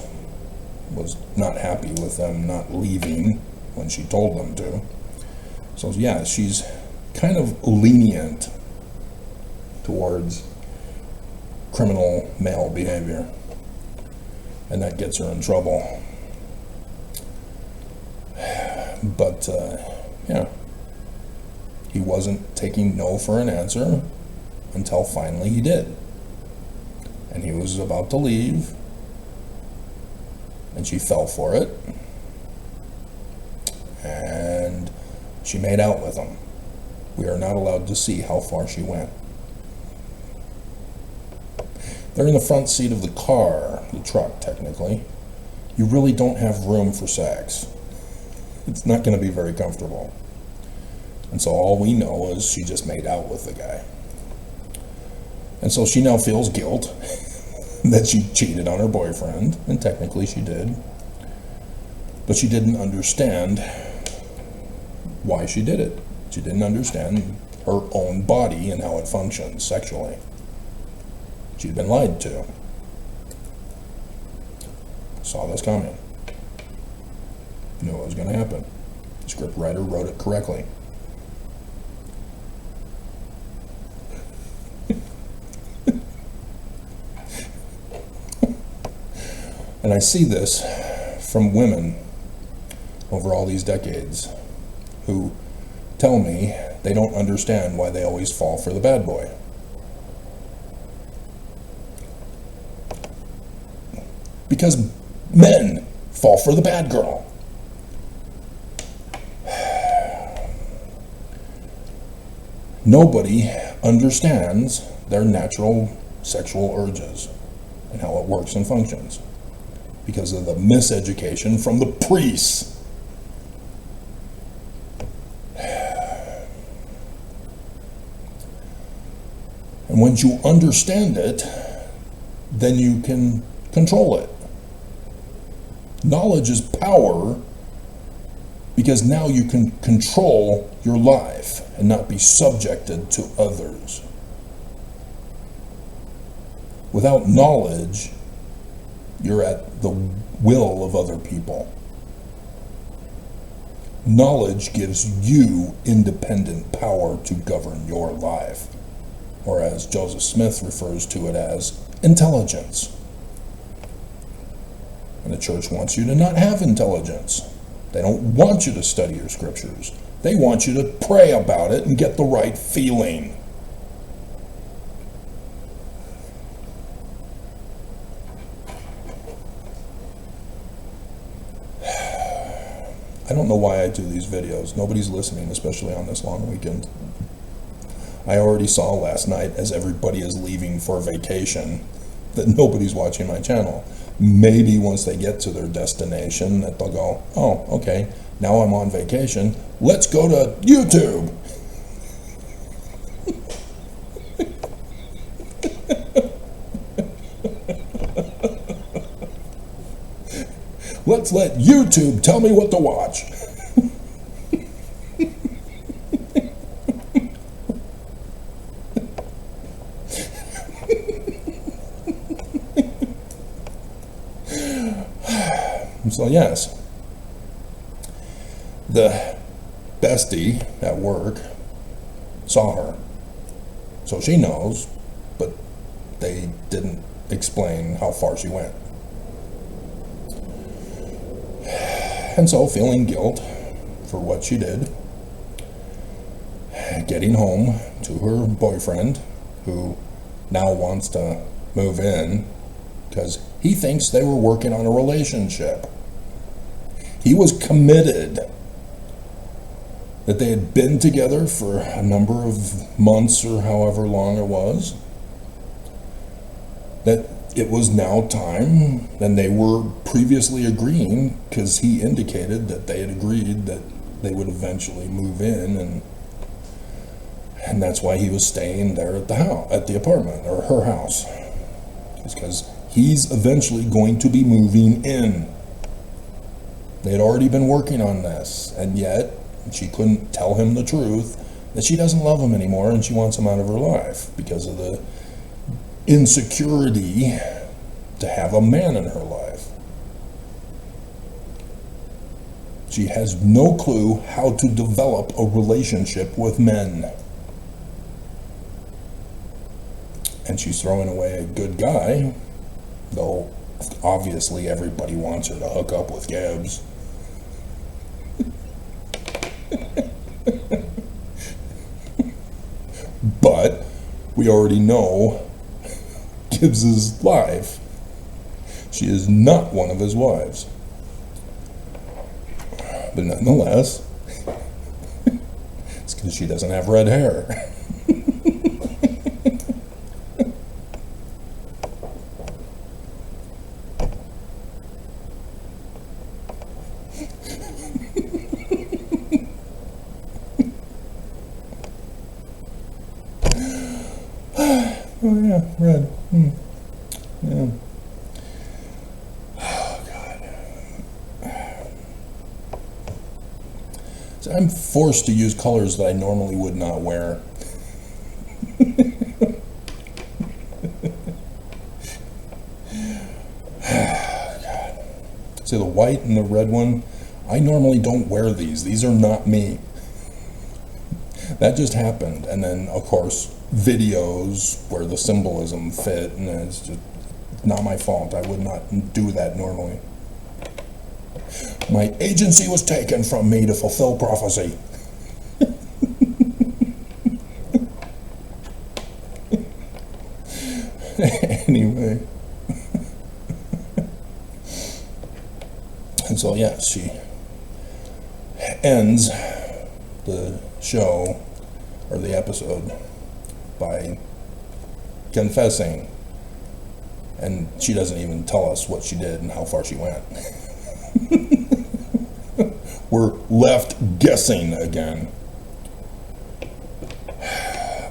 was not happy with them not leaving when she told them to. So yeah, she's kind of lenient towards criminal male behavior, and that gets her in trouble. But yeah, he wasn't taking no for an answer until finally he did, and he was about to leave, and she fell for it, and she made out with him. We are not allowed to see how far she went. They're in the front seat of the car, the truck technically. You really don't have room for sex. It's not going to be very comfortable. And so all we know is she just made out with the guy. And so she now feels guilt that she cheated on her boyfriend, and technically she did. But she didn't understand why she did it. She didn't understand her own body and how it functions sexually. She'd been lied to. Saw this coming. Knew it was going to happen. The script writer wrote it correctly. And I see this from women over all these decades who tell me they don't understand why they always fall for the bad boy. because men fall for the bad girl. Nobody understands their natural sexual urges and how it works and functions because of the miseducation from the priests. And once you understand it, then you can control it. Knowledge is power because now you can control your life and not be subjected to others. Without knowledge, you're at the will of other people. Knowledge gives you independent power to govern your life, or as Joseph Smith refers to it as intelligence. And the church wants you to not have intelligence. They don't want you to study your scriptures. They want you to pray about it and get the right feeling. I don't know why I do these videos. Nobody's listening, especially on this long weekend. I already saw last night, as everybody is leaving for vacation, that nobody's watching my channel. Maybe once they get to their destination that they'll go, oh, okay, now I'm on vacation. Let's go to YouTube. Let's let YouTube tell me what to watch. So yes, the bestie at work saw her, so she knows, but they didn't explain how far she went. And so, feeling guilt for what she did, getting home to her boyfriend, who now wants to move in because he thinks they were working on a relationship. He was committed, that they had been together for a number of months or however long it was, that it was now time, and they were previously agreeing, because he indicated that they had agreed that they would eventually move in, and that's why he was staying there at the house, at the apartment, or her house. It's because he's eventually going to be moving in. They had already been working on this, and yet she couldn't tell him the truth that she doesn't love him anymore and she wants him out of her life because of the insecurity to have a man in her life. She has no clue how to develop a relationship with men. And she's throwing away a good guy, though obviously everybody wants her to hook up with Gibbs. But we already know Gibbs's life. She is not one of his wives. But nonetheless, it's because she doesn't have red hair. Oh yeah, red. Yeah. Oh God. So I'm forced to use colors that I normally would not wear. God. See the white and the red one? I normally don't wear these. These are not me. That just happened. And then, of course, videos where the symbolism fit, and it's just not my fault. I would not do that normally. My agency was taken from me to fulfill prophecy. Anyway. so, yes, she ends the show, or the episode, by confessing, and she doesn't even tell us what she did and how far she went. We're left guessing again.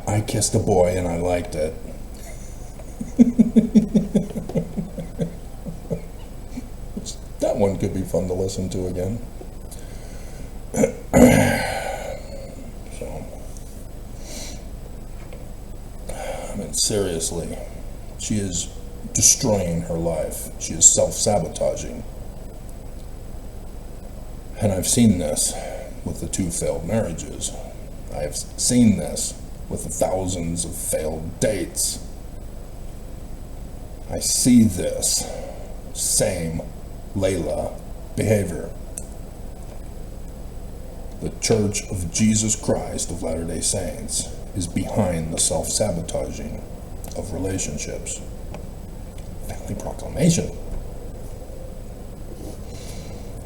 I kissed a boy and I liked it. That one could be fun to listen to again. So, I mean, seriously, she is destroying her life. She is self-sabotaging. And I've seen this with the 2 failed marriages. I've seen this with the thousands of failed dates. I see this same Layla behavior. The Church of Jesus Christ of Latter-day Saints is behind the self-sabotaging of relationships. Family proclamation.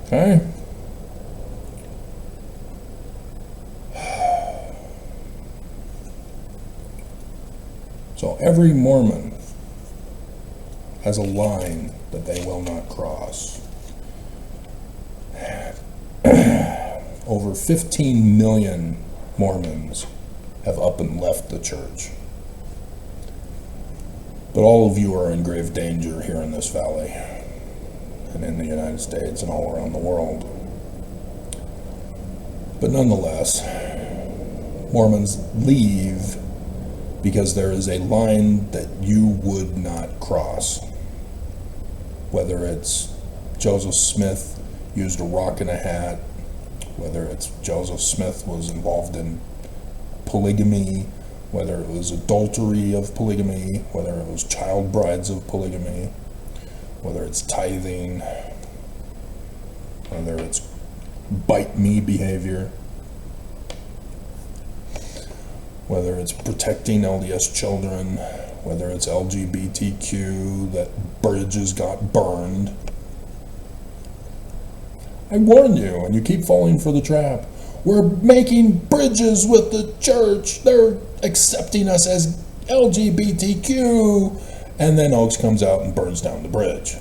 Okay? So every Mormon has a line that they will not cross. Over 15 million Mormons have up and left the church. But all of you are in grave danger here in this valley, and in the United States and all around the world. But nonetheless, Mormons leave because there is a line that you would not cross. Whether it's Joseph Smith used a rock and a hat, whether it's Joseph Smith was involved in polygamy, whether it was adultery of polygamy, whether it was child brides of polygamy, whether it's tithing, whether it's bite me behavior, whether it's protecting LDS children, whether it's LGBTQ, that bridges got burned. I warn you, and you keep falling for the trap. We're making bridges with the church. They're accepting us as LGBTQ. And then Oaks comes out and burns down the bridge.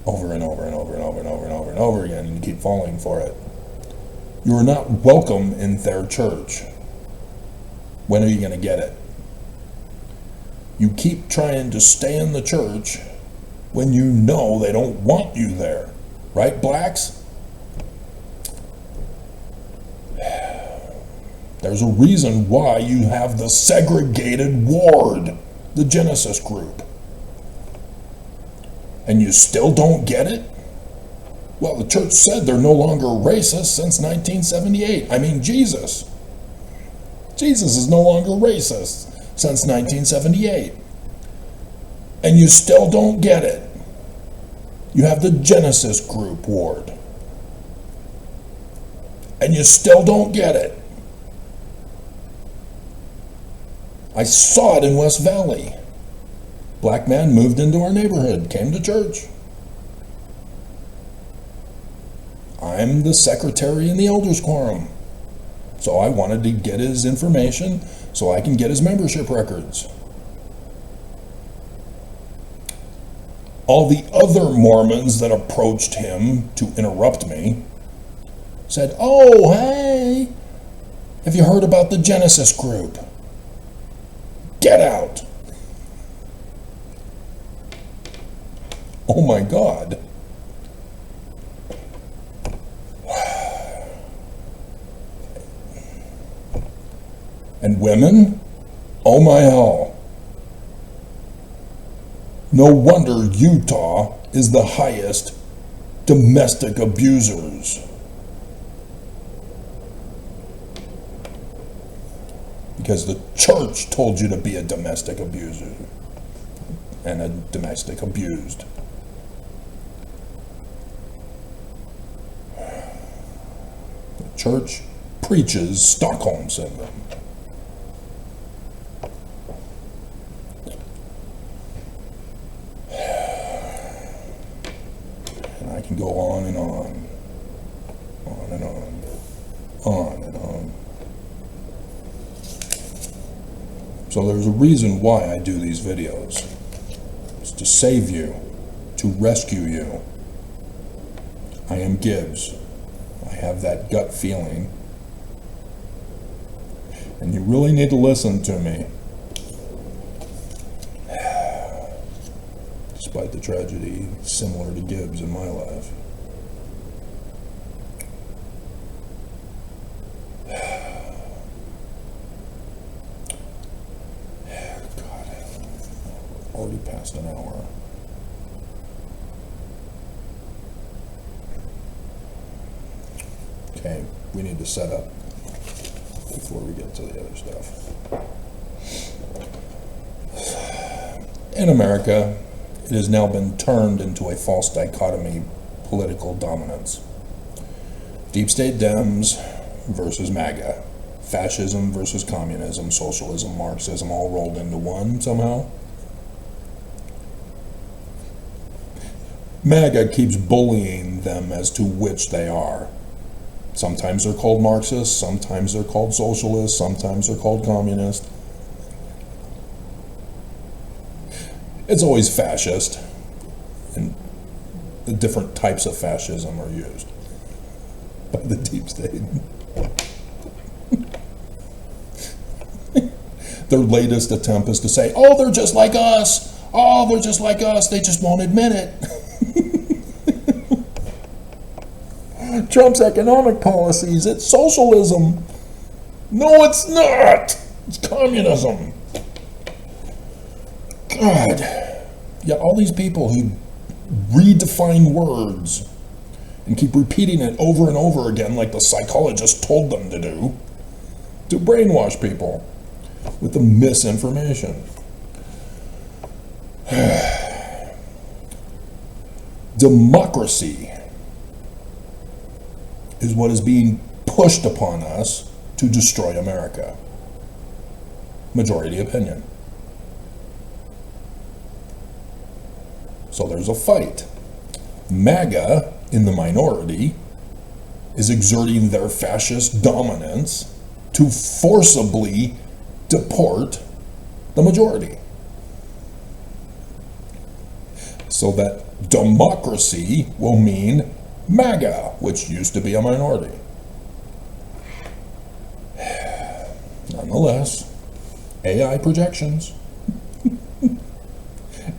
Over and over and over and over and over and over and over again, and you keep falling for it. You are not welcome in their church. When are you going to get it? You keep trying to stay in the church when you know they don't want you there. Right, blacks? There's a reason why you have the segregated ward, the Genesis group. And you still don't get it? Well, the church said they're no longer racist since 1978. I mean, Jesus. Jesus is no longer racist since 1978. And you still don't get it. You have the Genesis group ward. And you still don't get it. I saw it in West Valley. Black man moved into our neighborhood, came to church. I'm the secretary in the elders quorum. So I wanted to get his information so I can get his membership records. All the other Mormons that approached him to interrupt me said, "Oh, hey, have you heard about the Genesis group? Get out." Oh my God. And women? Oh my hell. No wonder Utah is the highest domestic abusers. Because the church told you to be a domestic abuser and a domestic abused. The church preaches Stockholm Syndrome. on and on. So there's a reason why I do these videos. It's to save you, to rescue you. I am Gibbs. I have that gut feeling. And you really need to listen to me. Despite the tragedy similar to Gibbs in my life. God, already past an hour. Okay, we need to set up before we get to the other stuff. In America, it has now been turned into a false dichotomy political dominance. Deep state Dems versus MAGA. Fascism versus communism, socialism, Marxism, all rolled into one somehow. MAGA keeps bullying them as to which they are. Sometimes they're called Marxists, sometimes they're called socialists, sometimes they're called communist. It's always fascist, and the different types of fascism are used by the deep state. Their latest attempt is to say, oh, they're just like us. Oh, they're just like us. They just won't admit it. Trump's economic policies, it's socialism. No, it's not. It's communism. God. Yeah, all these people who redefine words and keep repeating it over and over again like the psychologist told them to do, to brainwash people with the misinformation. Democracy is what is being pushed upon us to destroy America. Majority opinion. So there's a fight. MAGA, in the minority, is exerting their fascist dominance to forcibly deport the majority. So that democracy will mean MAGA, which used to be a minority. Nonetheless, AI projections.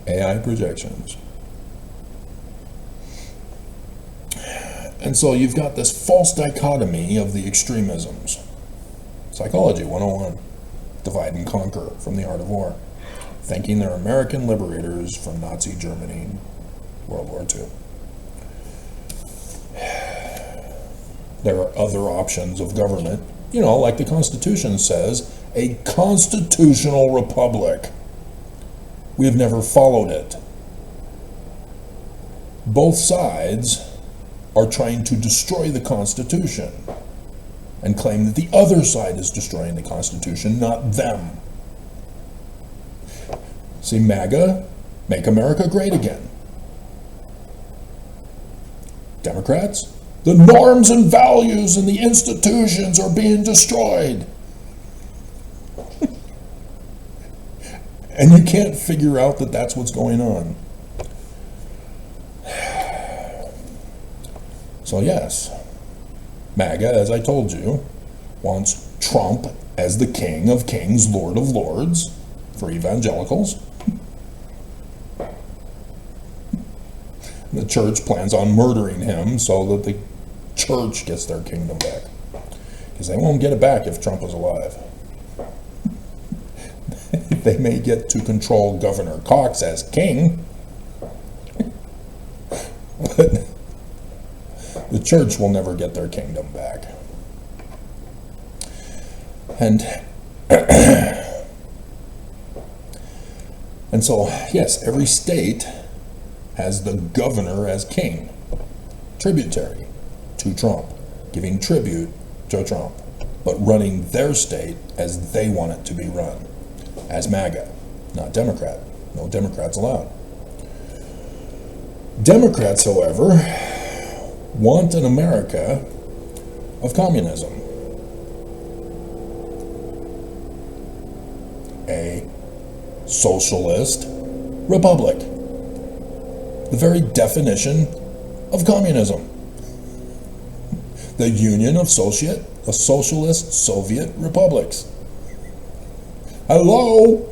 AI projections. And so you've got this false dichotomy of the extremisms. Psychology 101. Divide and conquer from the art of war. Thanking their American liberators from Nazi Germany in World War II. There are other options of government, like the Constitution says, a constitutional republic. We have never followed it. Both sides are trying to destroy the Constitution and claim that the other side is destroying the Constitution, not them. See, MAGA, make America great again. Democrats, the norms and values and the institutions are being destroyed. And you can't figure out that that's what's going on. So yes, MAGA, as I told you, wants Trump as the King of Kings, Lord of Lords for evangelicals. The church plans on murdering him so that the church gets their kingdom back. Because they won't get it back if Trump is alive. They may get to control Governor Cox as king, but the church will never get their kingdom back. And so, yes, every state has the governor as king, tributary to Trump, giving tribute to Trump, but running their state as they want it to be run, as MAGA, not Democrat. No Democrats allowed. Democrats, however, want an America of communism. a socialist republic. The very definition of communism. The Union of Socialist Soviet Republics. Hello?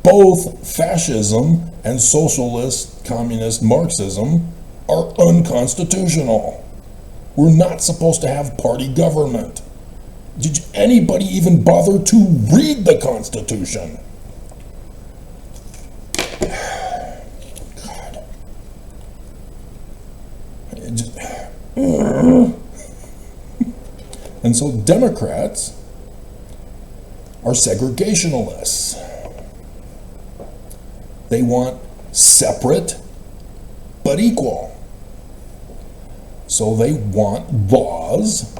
Both fascism and socialist communist Marxism are unconstitutional. We're not supposed to have party government. Did anybody even bother to read the Constitution? God. And so Democrats are segregationalists. They want separate but equal. So they want laws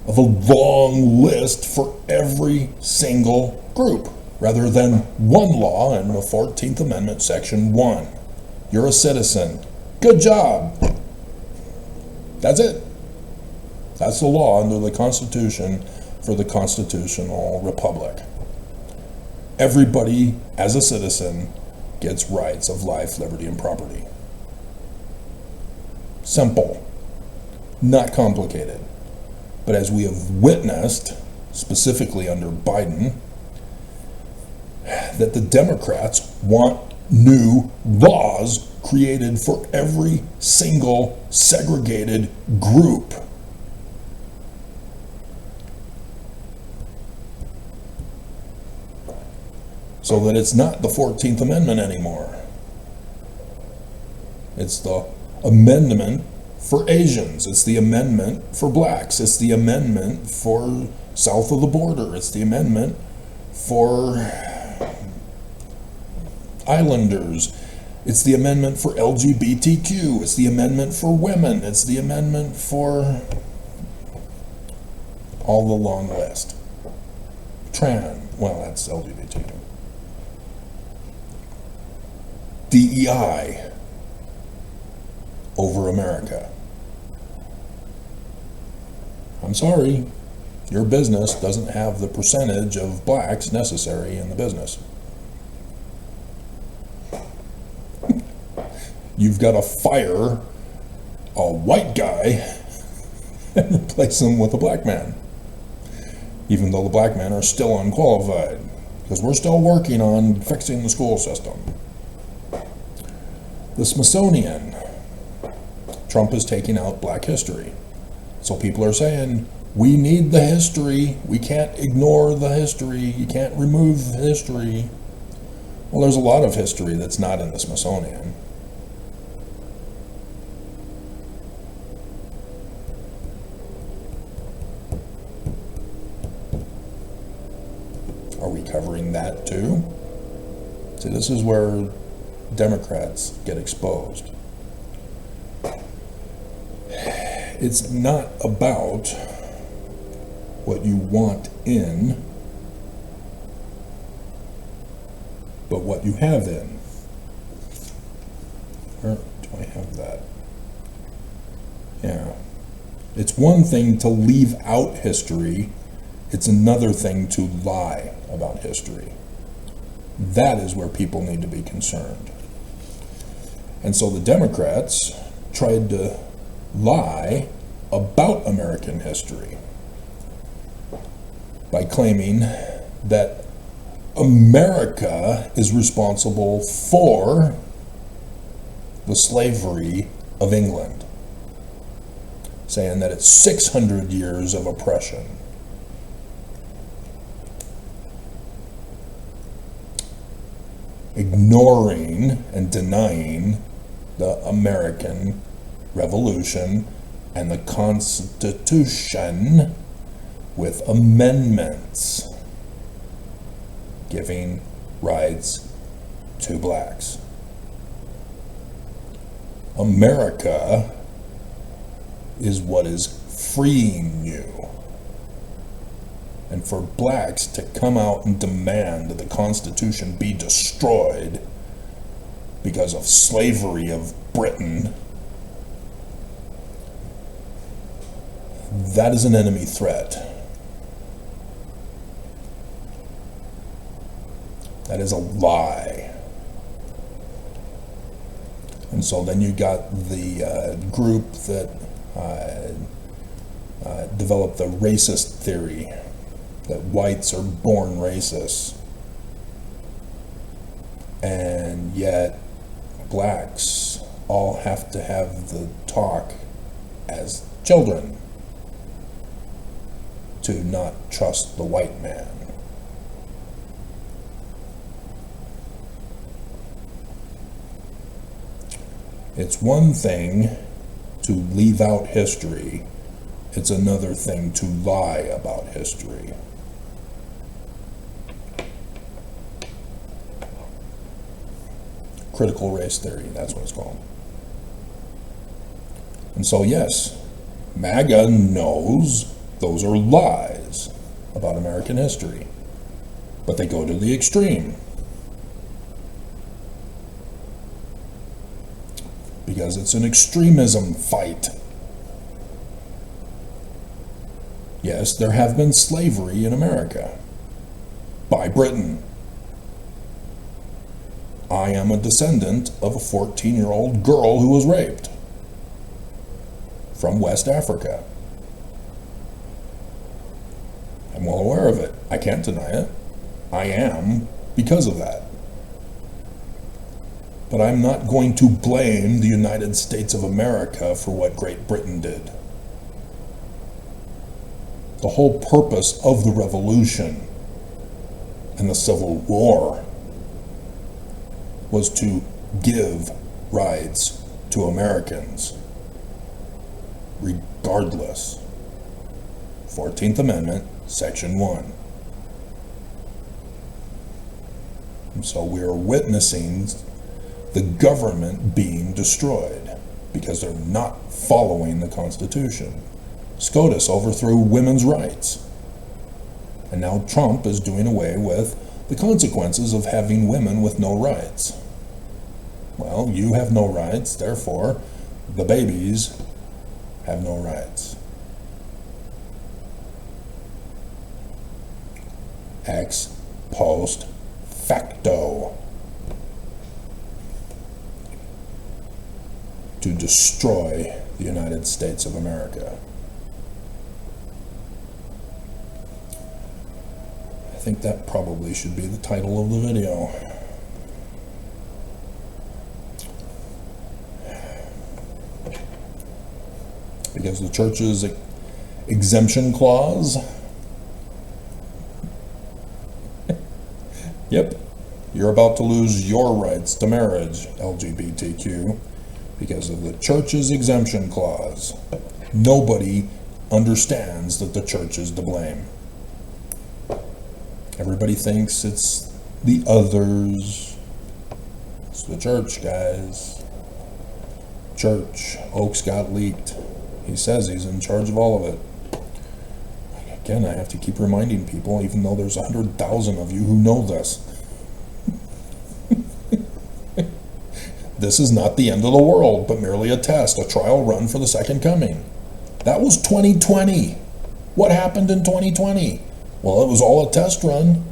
of a long list for every single group, rather than one law in the 14th Amendment, Section 1. You're a citizen. Good job. That's it. That's the law under the Constitution for the constitutional republic. Everybody, as a citizen, gets rights of life, liberty, and property. Simple. Not complicated. But as we have witnessed, specifically under Biden, that the Democrats want new laws created for every single segregated group. So that it's not the 14th Amendment anymore. It's the amendment for Asians. It's the amendment for blacks. It's the amendment for south of the border. It's the amendment for islanders. It's the amendment for LGBTQ. It's the amendment for women. It's the amendment for all the long list. Well, that's LGBTQ. DEI over America. I'm sorry, your business doesn't have the percentage of blacks necessary in the business. You've got to fire a white guy and replace him with a black man, even though the black men are still unqualified, because we're still working on fixing the school system. The Smithsonian. Trump is taking out black history. So people are saying, we need the history. We can't ignore the history. You can't remove the history. Well, there's a lot of history that's not in the Smithsonian. Are we covering that too? See, this is where Democrats get exposed. It's not about what you want in, but what you have in. Where do I have that? Yeah. It's one thing to leave out history. It's another thing to lie about history. That is where people need to be concerned. And so the Democrats tried to lie about American history by claiming that America is responsible for the slavery of England, saying that it's 600 years of oppression. Ignoring and denying the American Revolution and the Constitution with amendments giving rights to blacks. America is what is freeing you. And for blacks to come out and demand that the Constitution be destroyed because of slavery of Britain That is an enemy threat. That is a lie. And so then you got the group that developed the racist theory, that whites are born racists, and yet blacks all have to have the talk as children to not trust the white man. It's one thing to leave out history. It's another thing to lie about history. Critical race theory, that's what it's called. And so yes, MAGA knows those are lies about American history, but they go to the extreme. Because it's an extremism fight. Yes, there have been slavery in America by Britain. I am a descendant of a 14-year-old girl who was raped from West Africa. I'm well aware of it. I can't deny it. I am because of that. But I'm not going to blame the United States of America for what Great Britain did. The whole purpose of the Revolution and the Civil War was to give rights to Americans, regardless. 14th Amendment, Section 1. And so we are witnessing the government being destroyed because they're not following the Constitution. SCOTUS overthrew women's rights. And now Trump is doing away with the consequences of having women with no rights. Well, you have no rights, therefore the babies have no rights. Ex post facto. To destroy the United States of America. I think that probably should be the title of the video. Because the church's exemption clause, yep, you're about to lose your rights to marriage, LGBTQ, because of the church's exemption clause. Nobody understands that the church is to blame. Everybody thinks it's the others. It's the church, guys. Church. Oaks got leaked. He says he's in charge of all of it. Again, I have to keep reminding people, even though there's 100,000 of you who know this. This is not the end of the world, but merely a test, a trial run for the second coming. That was 2020. What happened in 2020? Well, it was all a test run.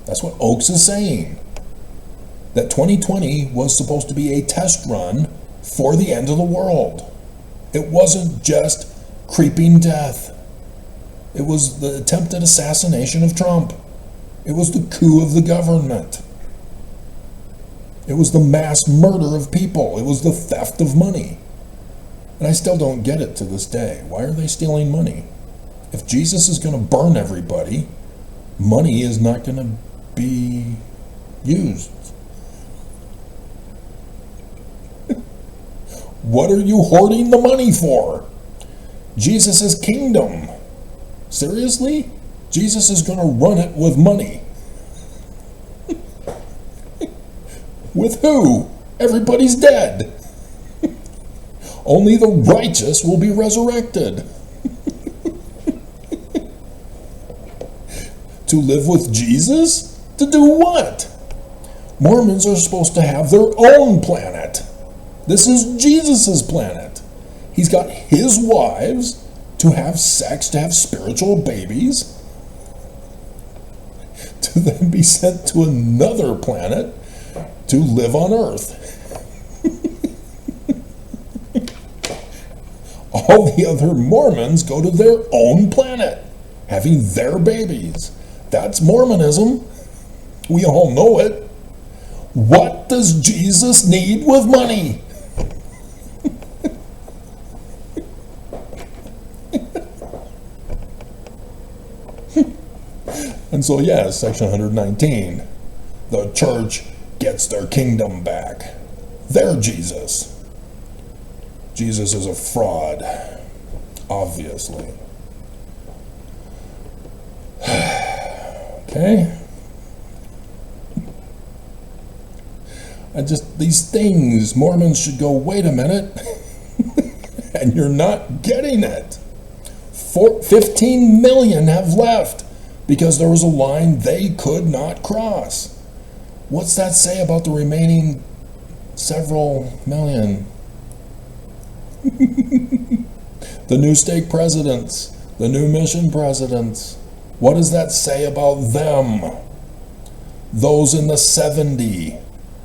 That's what Oaks is saying. That 2020 was supposed to be a test run for the end of the world. It wasn't just creeping death. It was the attempted assassination of Trump. It was the coup of the government. It was the mass murder of people. It was the theft of money. And I still don't get it to this day. Why are they stealing money? If Jesus is going to burn everybody, money is not going to be used. What are you hoarding the money for? Jesus' kingdom. Seriously? Jesus is going to run it with money. With who? Everybody's dead. Only the righteous will be resurrected. To live with Jesus? To do what? Mormons are supposed to have their own planet. This is Jesus' planet. He's got his wives to have sex, to have spiritual babies, to then be sent to another planet to live on Earth. All the other Mormons go to their own planet, having their babies. That's Mormonism. We all know it. What does Jesus need with money? And so, yes, Section 119, the church gets their kingdom back. Their Jesus. Jesus is a fraud, obviously. Okay? These things, Mormons should go, wait a minute, and you're not getting it. 15 million have left because there was a line they could not cross. What's that say about the remaining several million? The new stake presidents, the new mission presidents, what does that say about them? Those in the 70,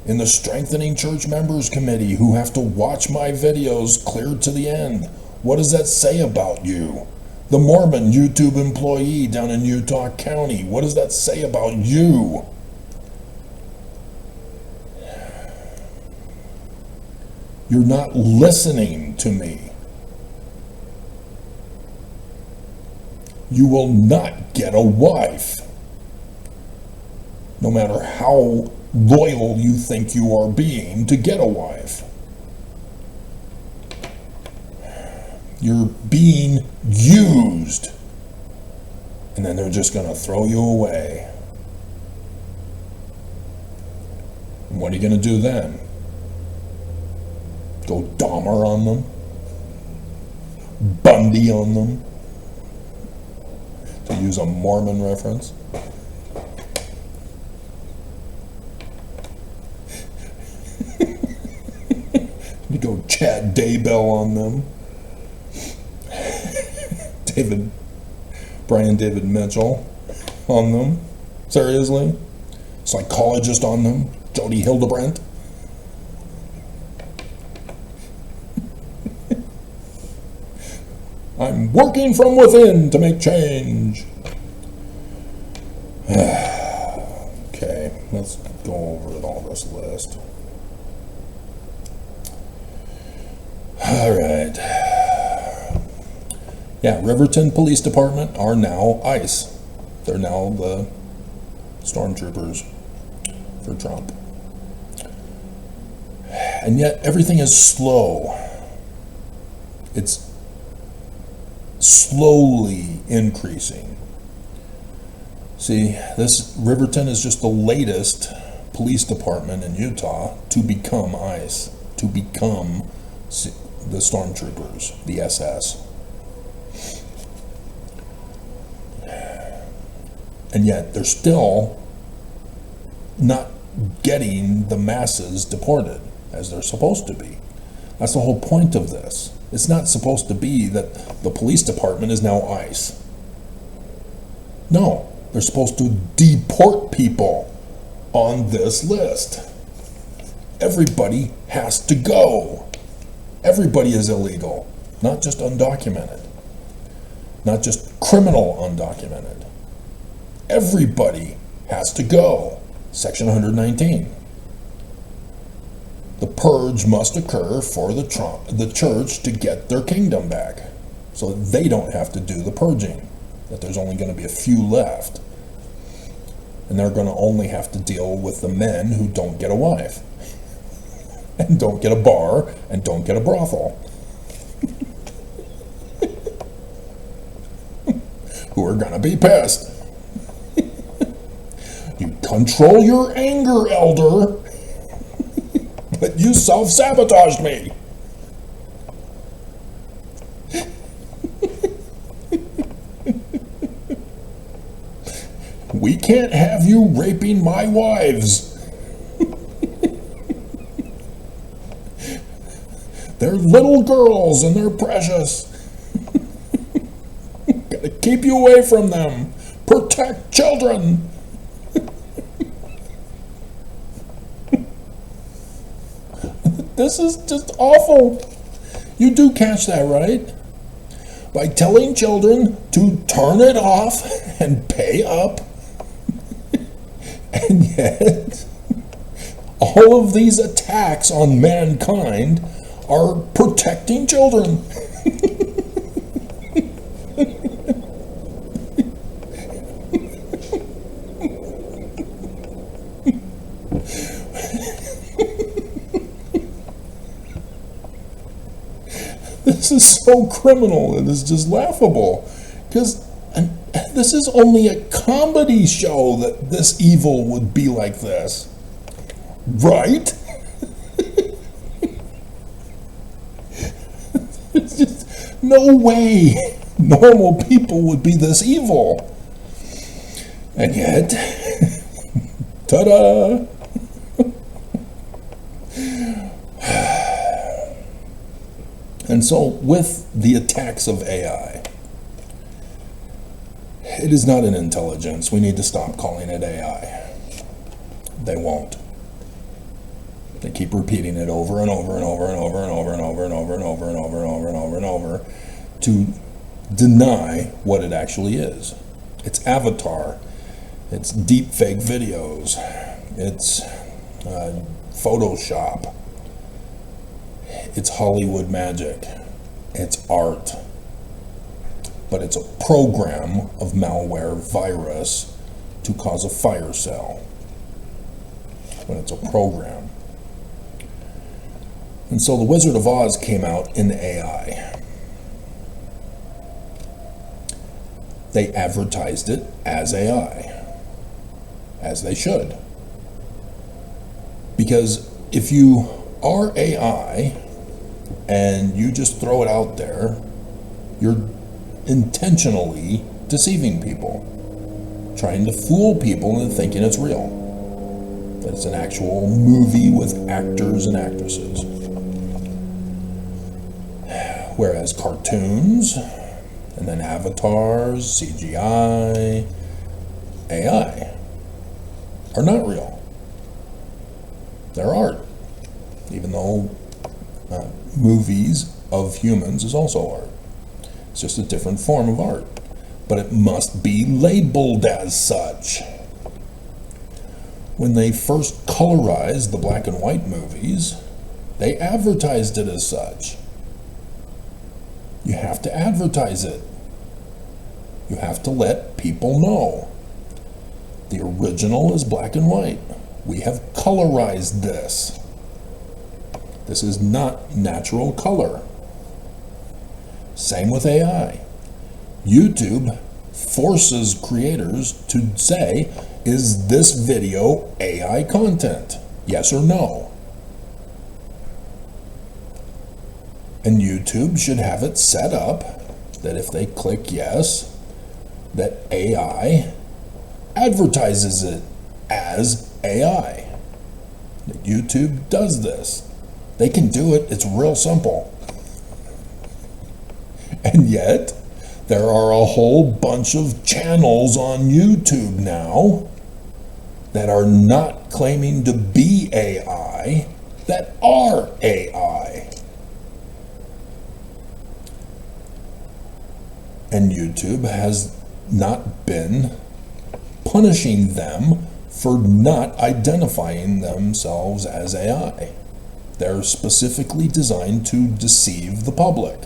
in the Strengthening Church Members Committee who have to watch my videos clear to the end, what does that say about you? The Mormon YouTube employee down in Utah County, what does that say about you? You're not listening to me. You will not get a wife, no matter how loyal you think you are being to get a wife. You're being used, and then they're just going to throw you away. And what are you going to do then? Go Dahmer on them? Bundy on them? To use a Mormon reference? You go Chad Daybell on them? Brian David Mitchell on them? Seriously? Psychologist on them? Jody Hildebrandt? I'm working from within to make change. Okay, let's go over all this list. All right. Yeah, Riverton Police Department are now ICE. They're now the stormtroopers for Trump. And yet everything is slow. It's slowly increasing. See, this Riverton is just the latest police department in Utah to become ICE, to become the stormtroopers, the SS. And yet they're still not getting the masses deported as they're supposed to be. That's the whole point of this. It's not supposed to be that the police department is now ICE. No, they're supposed to deport people on this list. Everybody has to go. Everybody is illegal, not just undocumented, not just criminal undocumented. Everybody has to go. Section 119. The purge must occur for the church to get their kingdom back, so that they don't have to do the purging, that there's only going to be a few left. And they're going to only have to deal with the men who don't get a wife, and don't get a bar, and don't get a brothel. Who are going to be pissed. You control your anger, elder, but you self-sabotaged me. We can't have you raping my wives. They're little girls and they're precious. Keep you away from them. Protect children. This is just awful. You do catch that, right? By telling children to turn it off and pay up. And yet, all of these attacks on mankind are protecting children. This is so criminal. It is just laughable. Because this is only a comedy show that this evil would be like this. Right? It's just no way normal people would be this evil. And yet, ta-da! And so, with the attacks of AI, it is not an intelligence. We need to stop calling it AI. They won't. They keep repeating it over and over and over and over and over and over and over and over and over and over and over and over to deny what it actually is. It's avatar. It's deep fake videos. It's Photoshop. It's Hollywood magic. It's art. But it's a program of malware virus to cause a fire sale. But it's a program. And so the Wizard of Oz came out in AI. They advertised it as AI, as they should. Because if you are AI and you just throw it out there, you're intentionally deceiving people, trying to fool people into thinking it's real, that it's an actual movie with actors and actresses. Whereas cartoons, and then avatars, CGI, AI, are not real. They're art, even though movies of humans is also art. It's just a different form of art, but it must be labeled as such. When they first colorized the black and white movies, they advertised it as such. You have to advertise it. You have to let people know. The original is black and white. We have colorized this. This is not natural color. Same with AI. YouTube forces creators to say, is this video AI content? Yes or no? And YouTube should have it set up that if they click yes, that AI advertises it as AI. That YouTube does this. They can do it. It's real simple. And yet, there are a whole bunch of channels on YouTube now that are not claiming to be AI, that are AI. And YouTube has not been punishing them for not identifying themselves as AI. They're specifically designed to deceive the public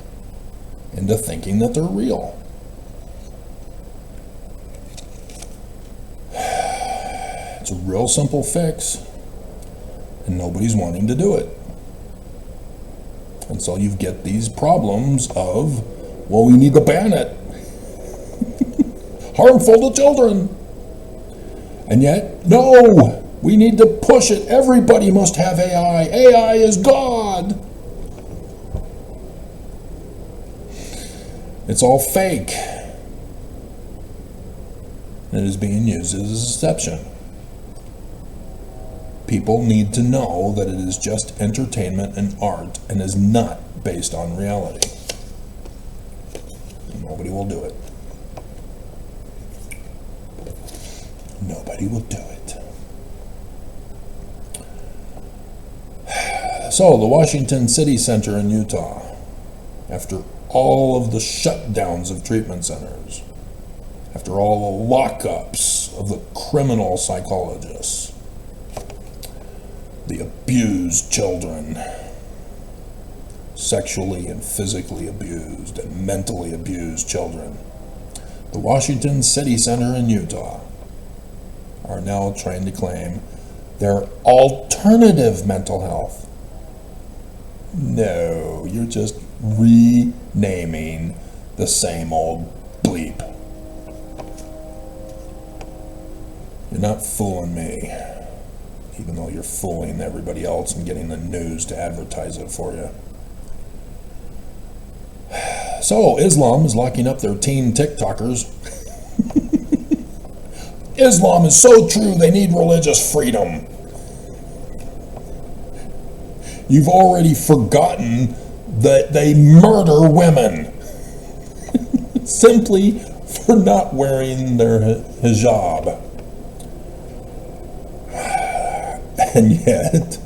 into thinking that they're real. It's a real simple fix, and nobody's wanting to do it. And so you get these problems of, well, we need to ban it. Harmful to children. And yet, no, we need to push it. Everybody must have AI. AI is God. It's all fake. And it is being used as a deception. People need to know that it is just entertainment and art and is not based on reality. Nobody will do it. but he will do it. So, the Washington City Center in Utah, after all of the shutdowns of treatment centers, after all the lockups of the criminal psychologists, the abused children, sexually and physically abused and mentally abused children, the Washington City Center in Utah are now trying to claim their alternative mental health. No, you're just renaming the same old bleep. You're not fooling me, even though you're fooling everybody else and getting the news to advertise it for you. So, Islam is locking up their teen TikTokers. Islam is so true, they need religious freedom. You've already forgotten that they murder women simply for not wearing their hijab. And yet,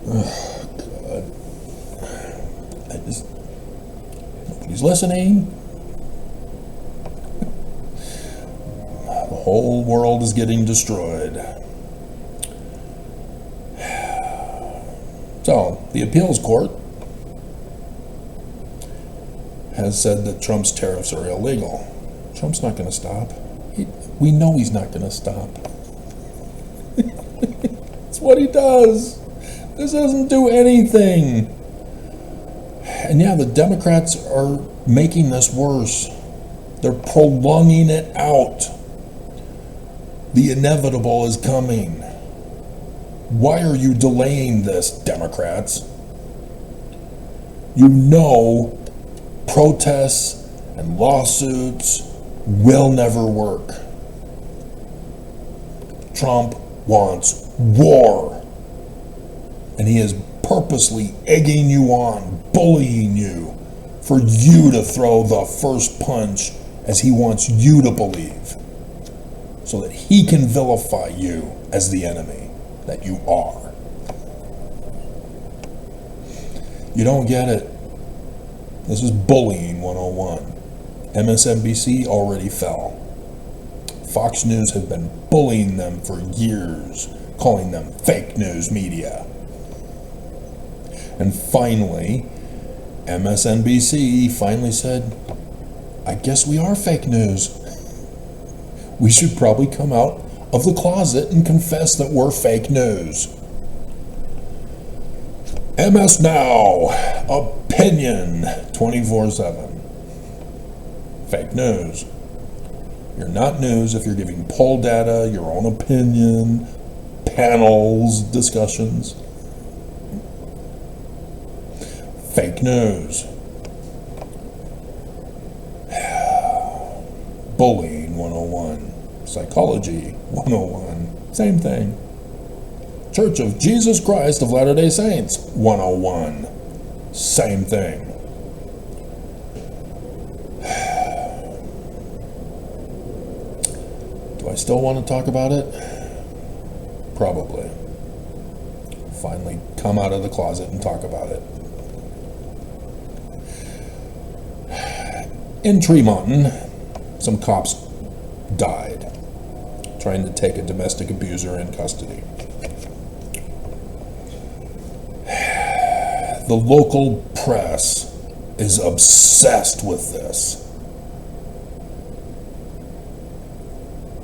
oh God, nobody's listening. The whole world is getting destroyed. So, the appeals court has said that Trump's tariffs are illegal. Trump's not going to stop. We know he's not going to stop. It's what he does. This doesn't do anything. And yeah, the Democrats are making this worse. They're prolonging it out. The inevitable is coming. Why are you delaying this, Democrats? You know protests and lawsuits will never work. Trump wants war. And he is purposely egging you on, bullying you, for you to throw the first punch as he wants you to believe, so that he can vilify you as the enemy that you are. You don't get it. This is bullying 101. MSNBC already fell. Fox News have been bullying them for years, calling them fake news media. And finally, MSNBC finally said, I guess we are fake news. We should probably come out of the closet and confess that we're fake news. MS Now, opinion 24/7. Fake news. You're not news if you're giving poll data, your own opinion, panels, discussions. Fake news. Bullying 101. Psychology 101. Same thing. Church of Jesus Christ of Latter-day Saints 101. Same thing. Do I still want to talk about it? Probably. Finally come out of the closet and talk about it. In Tremonton, some cops died trying to take a domestic abuser in custody. The local press is obsessed with this,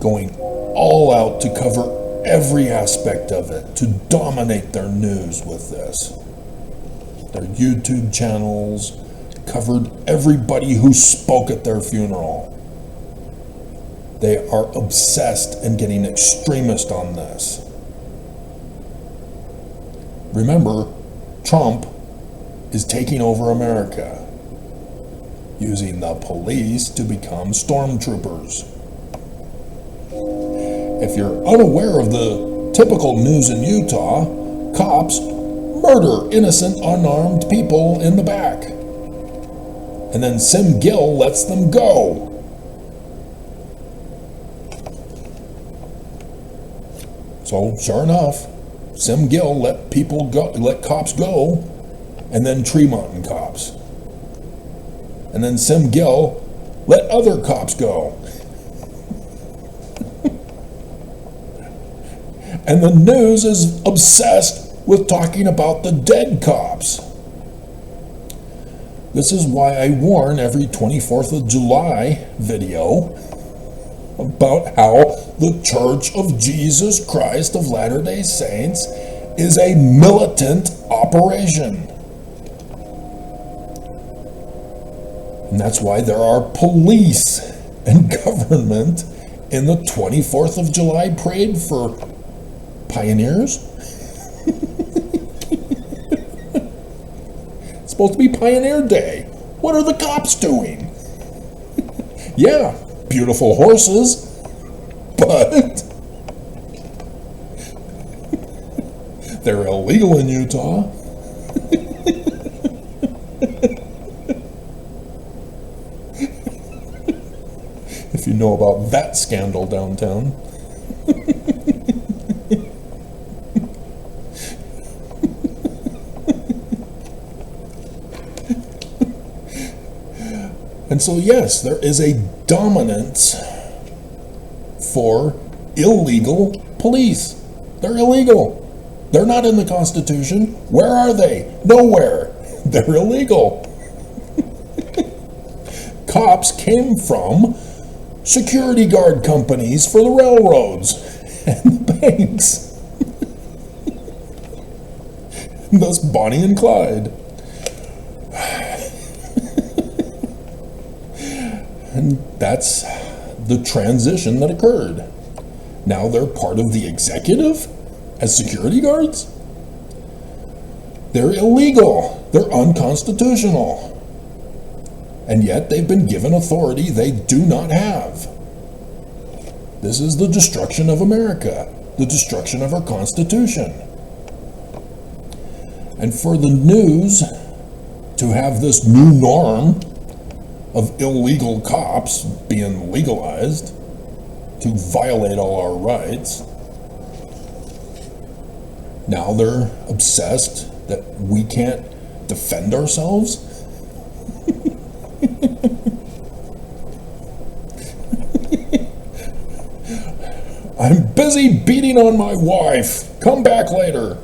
going all out to cover every aspect of it, to dominate their news with this. Their YouTube channels covered everybody who spoke at their funeral. They are obsessed and getting extremist on this. Remember, Trump is taking over America, using the police to become stormtroopers. If you're unaware of the typical news in Utah, cops murder innocent unarmed people in the back. And then Sim Gill lets them go. So sure enough, Sim Gill let cops go, and then Tremonton cops. And then Sim Gill let other cops go. And the news is obsessed with talking about the dead cops. This is why I warn every 24th of July video about how the Church of Jesus Christ of Latter-day Saints is a militant operation. And that's why there are police and government in the 24th of July parade for pioneers. It's supposed to be Pioneer Day. What are the cops doing? Yeah, beautiful horses, but they're illegal in Utah. If you know about that scandal downtown. And so, yes, there is a dominance for illegal police. They're illegal. They're not in the Constitution. Where are they? Nowhere. They're illegal. Cops came from security guard companies for the railroads and the banks. Thus Bonnie and Clyde. And that's the transition that occurred. Now they're part of the executive as security guards? They're illegal. They're unconstitutional. And yet they've been given authority they do not have. This is the destruction of America, the destruction of our Constitution. And for the news to have this new norm of illegal cops being legalized to violate all our rights, now they're obsessed that we can't defend ourselves. I'm busy beating on my wife. Come back later.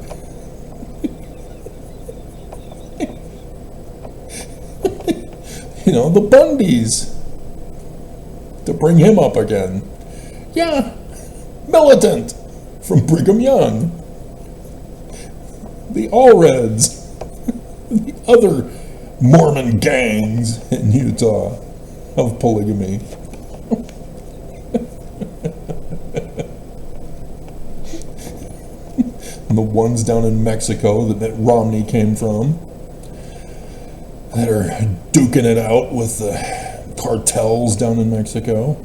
You know, the Bundys. To bring him up again. Yeah, militant from Brigham Young. The Allreds. The other Mormon gangs in Utah of polygamy. And the ones down in Mexico that Mitt Romney came from that are duking it out with the cartels down in Mexico.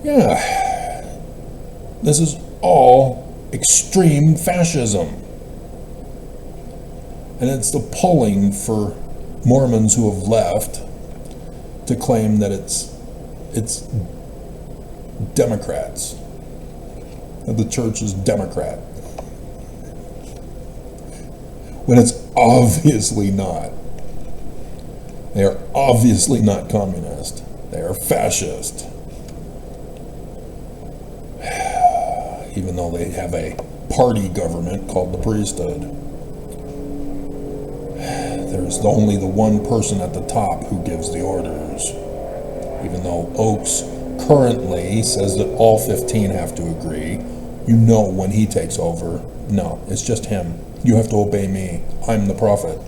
Yeah, this is all extreme fascism. And it's the pulling for Mormons who have left to claim that it's Democrats. That the church is Democrat. When it's obviously not. They are obviously not communist. They are fascist. Even though they have a party government called the priesthood. There's only the one person at the top who gives the orders. Even though Oaks currently says that all 15 have to agree, you know when he takes over, no, it's just him. You have to obey me. I'm the prophet.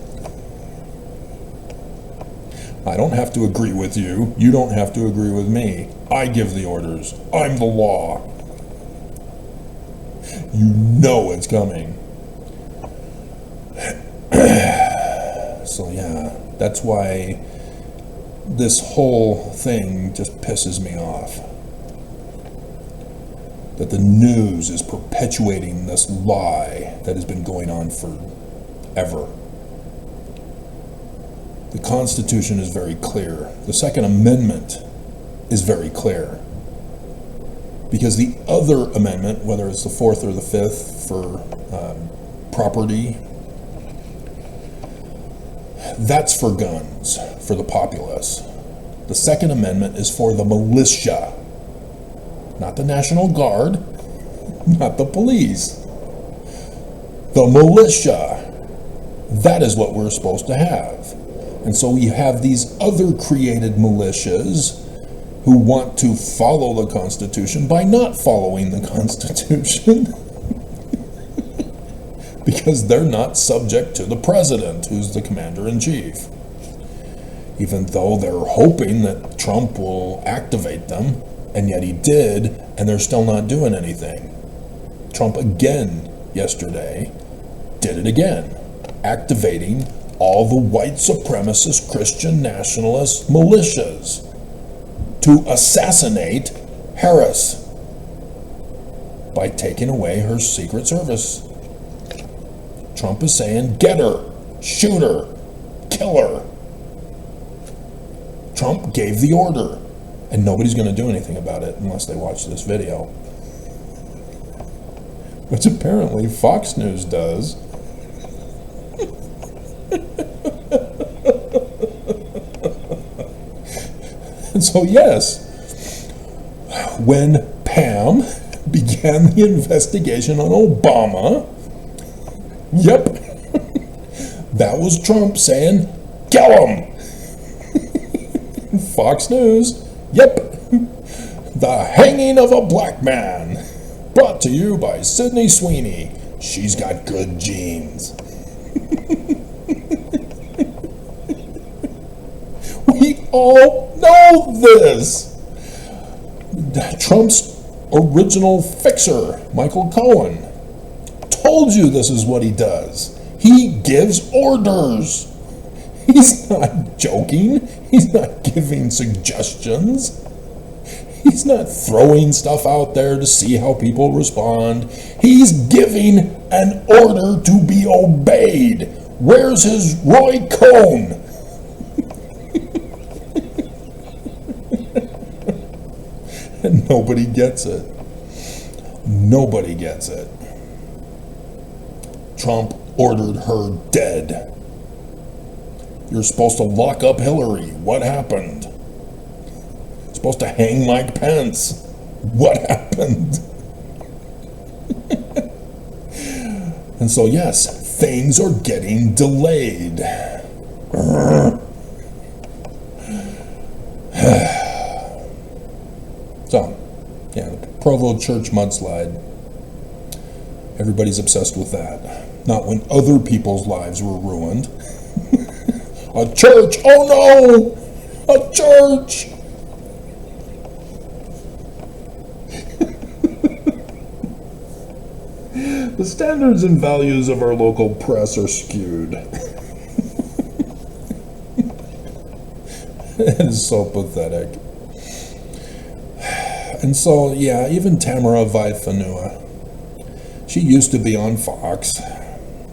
I don't have to agree with you. You don't have to agree with me. I give the orders. I'm the law. You know it's coming. So yeah, that's why this whole thing just pisses me off. That the news is perpetuating this lie that has been going on forever. The Constitution is very clear. The Second Amendment is very clear. Because the other amendment, whether it's the fourth or the fifth for property, that's for guns, for the populace. The Second Amendment is for the militia, not the National Guard, not the police. The militia, that is what we're supposed to have. And so we have these other created militias who want to follow the Constitution by not following the Constitution because they're not subject to the president, who's the commander-in-chief. Even though they're hoping that Trump will activate them, and yet he did, and they're still not doing anything. Trump again yesterday did it again, activating all the white supremacist Christian nationalist militias to assassinate Harris by taking away her Secret Service. Trump is saying, get her, shoot her, kill her. Trump gave the order, and nobody's going to do anything about it unless they watch this video. Which apparently Fox News does. And so, yes, when Pam began the investigation on Obama, yep, that was Trump saying, kill him. Fox News, yep, the hanging of a black man, brought to you by Sydney Sweeney. She's got good genes. We all know this. Trump's original fixer, Michael Cohen, told you this is what he does. He gives orders. He's not joking. He's not giving suggestions. He's not throwing stuff out there to see how people respond. He's giving an order to be obeyed. Where's his Roy Cohn? And nobody gets it. Nobody gets it. Trump ordered her dead. You're supposed to lock up Hillary. What happened? You're supposed to hang Mike Pence. What happened? And so, yes, things are getting delayed. So, yeah, the Provo Church mudslide. Everybody's obsessed with that. Not when other people's lives were ruined. A church! Oh no! A church! The standards and values of our local press are skewed. It is so pathetic. And so, yeah, even Tamara Vaifanua, she used to be on Fox.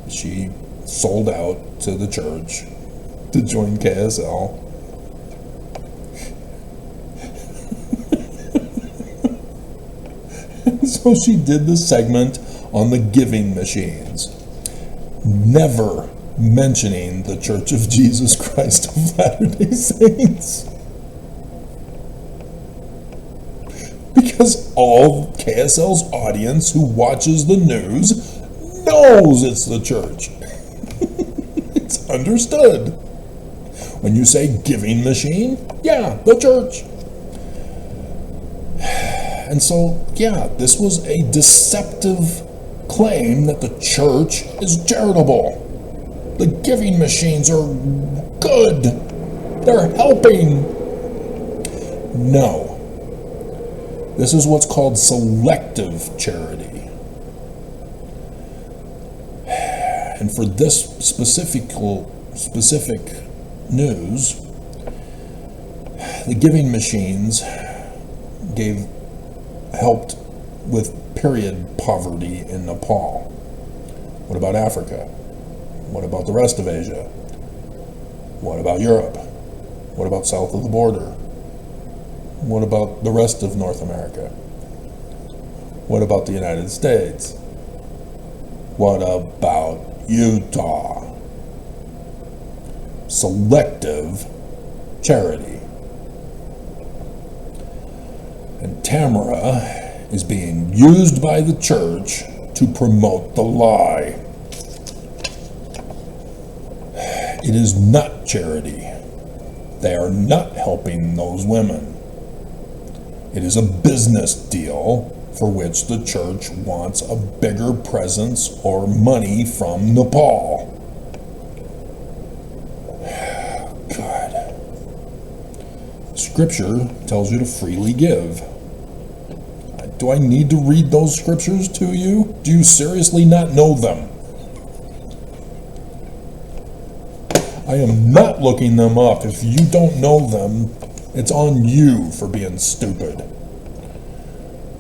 She sold out to the church to join KSL. So she did the segment on the giving machines, never mentioning the Church of Jesus Christ of Latter-day Saints. Because all KSL's audience who watches the news knows it's the church. It's understood. When you say giving machine, yeah, the church. And so, yeah, this was a deceptive claim that the church is charitable. The giving machines are good. They're helping. No. This is what's called selective charity. And for this specific news, the giving machines helped with period poverty in Nepal. What about Africa? What about the rest of Asia? What about Europe? What about south of the border? What about the rest of North America? What about the United States? What about Utah? Selective charity. And Tamara is being used by the church to promote the lie. It is not charity. They are not helping those women. It is a business deal for which the church wants a bigger presence or money from Nepal. God. Scripture tells you to freely give. Do I need to read those scriptures to you? Do you seriously not know them? I am not looking them up. If you don't know them, it's on you for being stupid,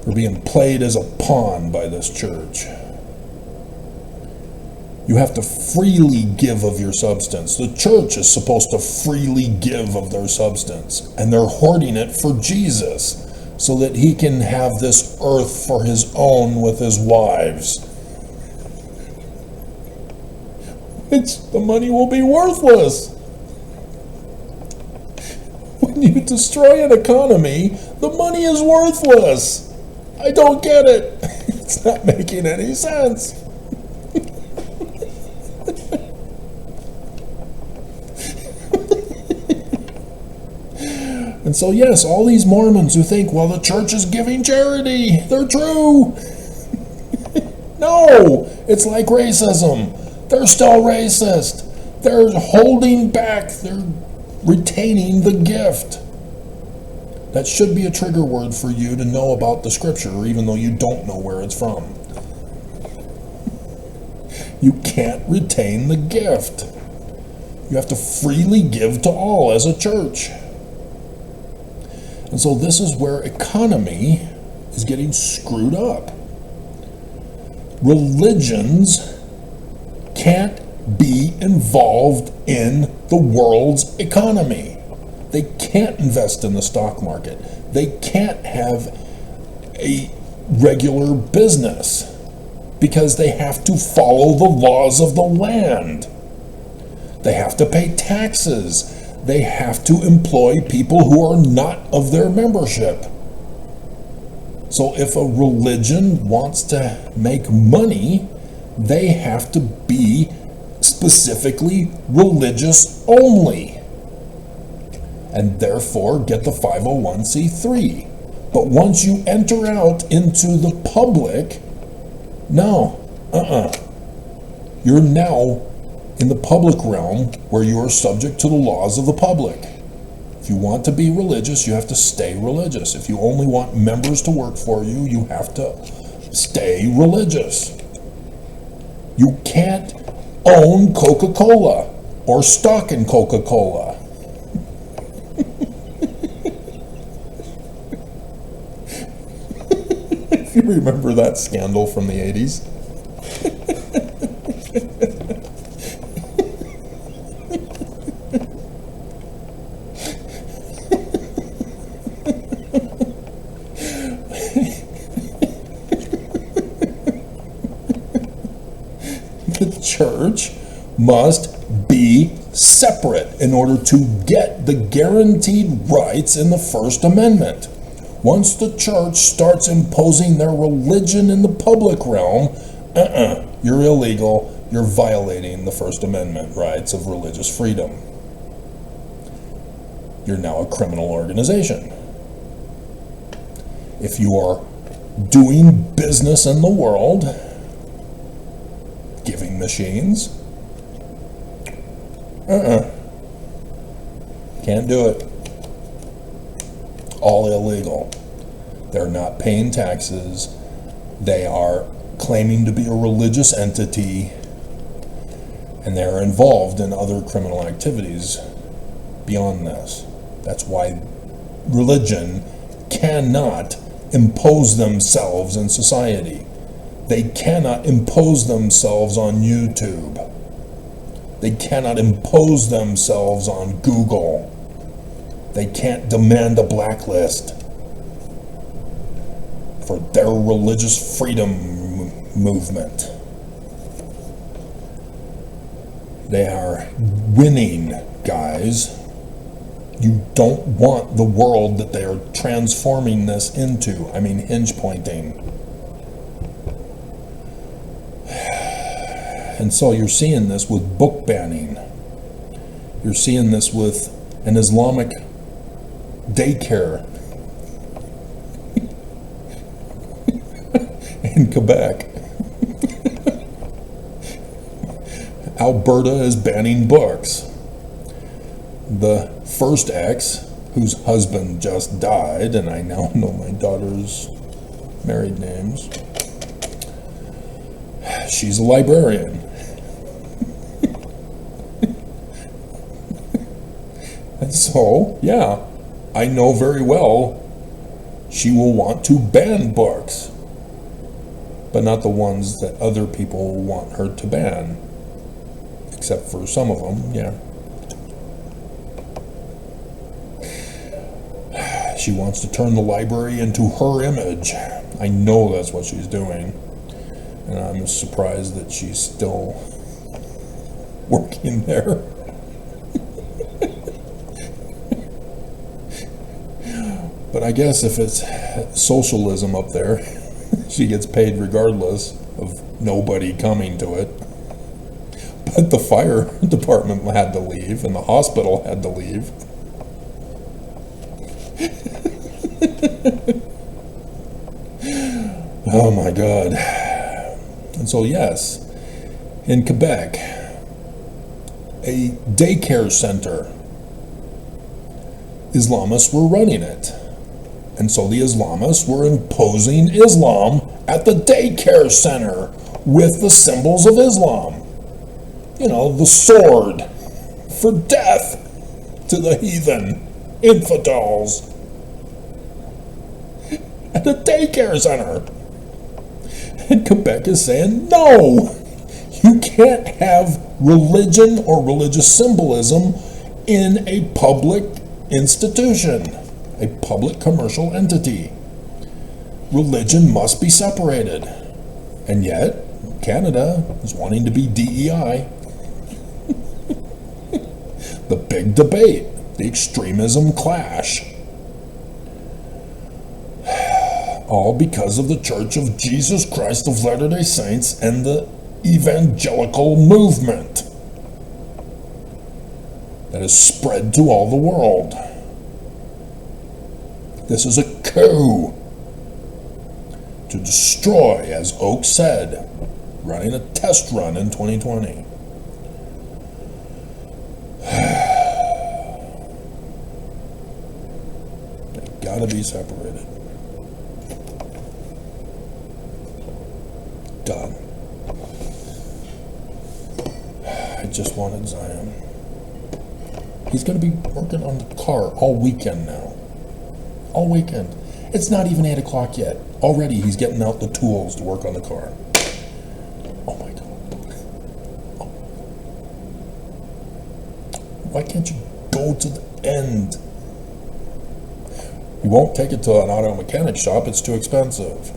for being played as a pawn by this church. You have to freely give of your substance. The church is supposed to freely give of their substance, and they're hoarding it for Jesus so that he can have this earth for his own with his wives. The money will be worthless. When you destroy an economy, the money is worthless. I don't get it. It's not making any sense. And so, yes, all these Mormons who think, well, the church is giving charity, they're true. No, it's like racism. They're still racist. They're holding back. They're retaining the gift. That should be a trigger word for you to know about the scripture, even though you don't know where it's from. You can't retain the gift. You have to freely give to all as a church. And so this is where economy is getting screwed up. Religions can't be involved in the world's economy. They can't invest in the stock market. They can't have a regular business because they have to follow the laws of the land. They have to pay taxes. They have to employ people who are not of their membership. So if a religion wants to make money, they have to be specifically religious only, and therefore get the 501c3. But once you enter out into the public, no, you're now in the public realm where you are subject to the laws of the public. If you want to be religious, you have to stay religious. If you only want members to work for you, you have to stay religious. You can't own Coca-Cola or stock in Coca-Cola. If you remember that scandal from the 80s. The church must be separate in order to get the guaranteed rights in the First Amendment. Once the church starts imposing their religion in the public realm, you're illegal. You're violating the First Amendment rights of religious freedom. You're now a criminal organization. If you are doing business in the world, giving machines, can't do it. All illegal. They're not paying taxes. They are claiming to be a religious entity, and they're involved in other criminal activities beyond this. That's why religion cannot impose themselves in society. They cannot impose themselves on YouTube. They cannot impose themselves on Google. They can't demand a blacklist. for their religious freedom movement. They are winning, guys. You don't want the world that they are transforming this into. I mean, hinge pointing. And so you're seeing this with book banning. You're seeing this with an Islamic daycare in Quebec. Alberta is banning books. The first ex, whose husband just died, and I now know my daughter's married names, she's a librarian. And so, yeah, I know very well she will want to ban books, but not the ones that other people want her to ban, except for some of them, yeah. She wants to turn the library into her image. I know that's what she's doing. And I'm surprised that she's still working there. But I guess if it's socialism up there, she gets paid regardless of nobody coming to it. But the fire department had to leave, and the hospital had to leave. Oh my God. And so yes, in Quebec, a daycare center, Islamists were running it. And so the Islamists were imposing Islam at the daycare center with the symbols of Islam. You know, the sword for death to the heathen infidels at a daycare center. And Quebec is saying, no, you can't have religion or religious symbolism in a public institution, a public commercial entity. Religion must be separated. And yet, Canada is wanting to be DEI. The big debate, the extremism clash. All because of the Church of Jesus Christ of Latter-day Saints and the evangelical movement that has spread to all the world. This is a coup to destroy, as Oak said, running a test run in 2020. They gotta be separated. Done. I just wanted Zion. He's going to be working on the car all weekend now. All weekend. It's not even 8 o'clock yet. Already he's getting out the tools to work on the car. Oh my God. Oh. Why can't you go to the end? You won't take it to an auto mechanic shop. It's too expensive.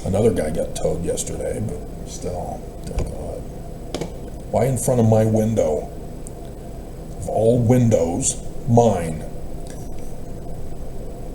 Another guy got towed yesterday, but still, dear God. Why in front of my window? Of all windows, mine.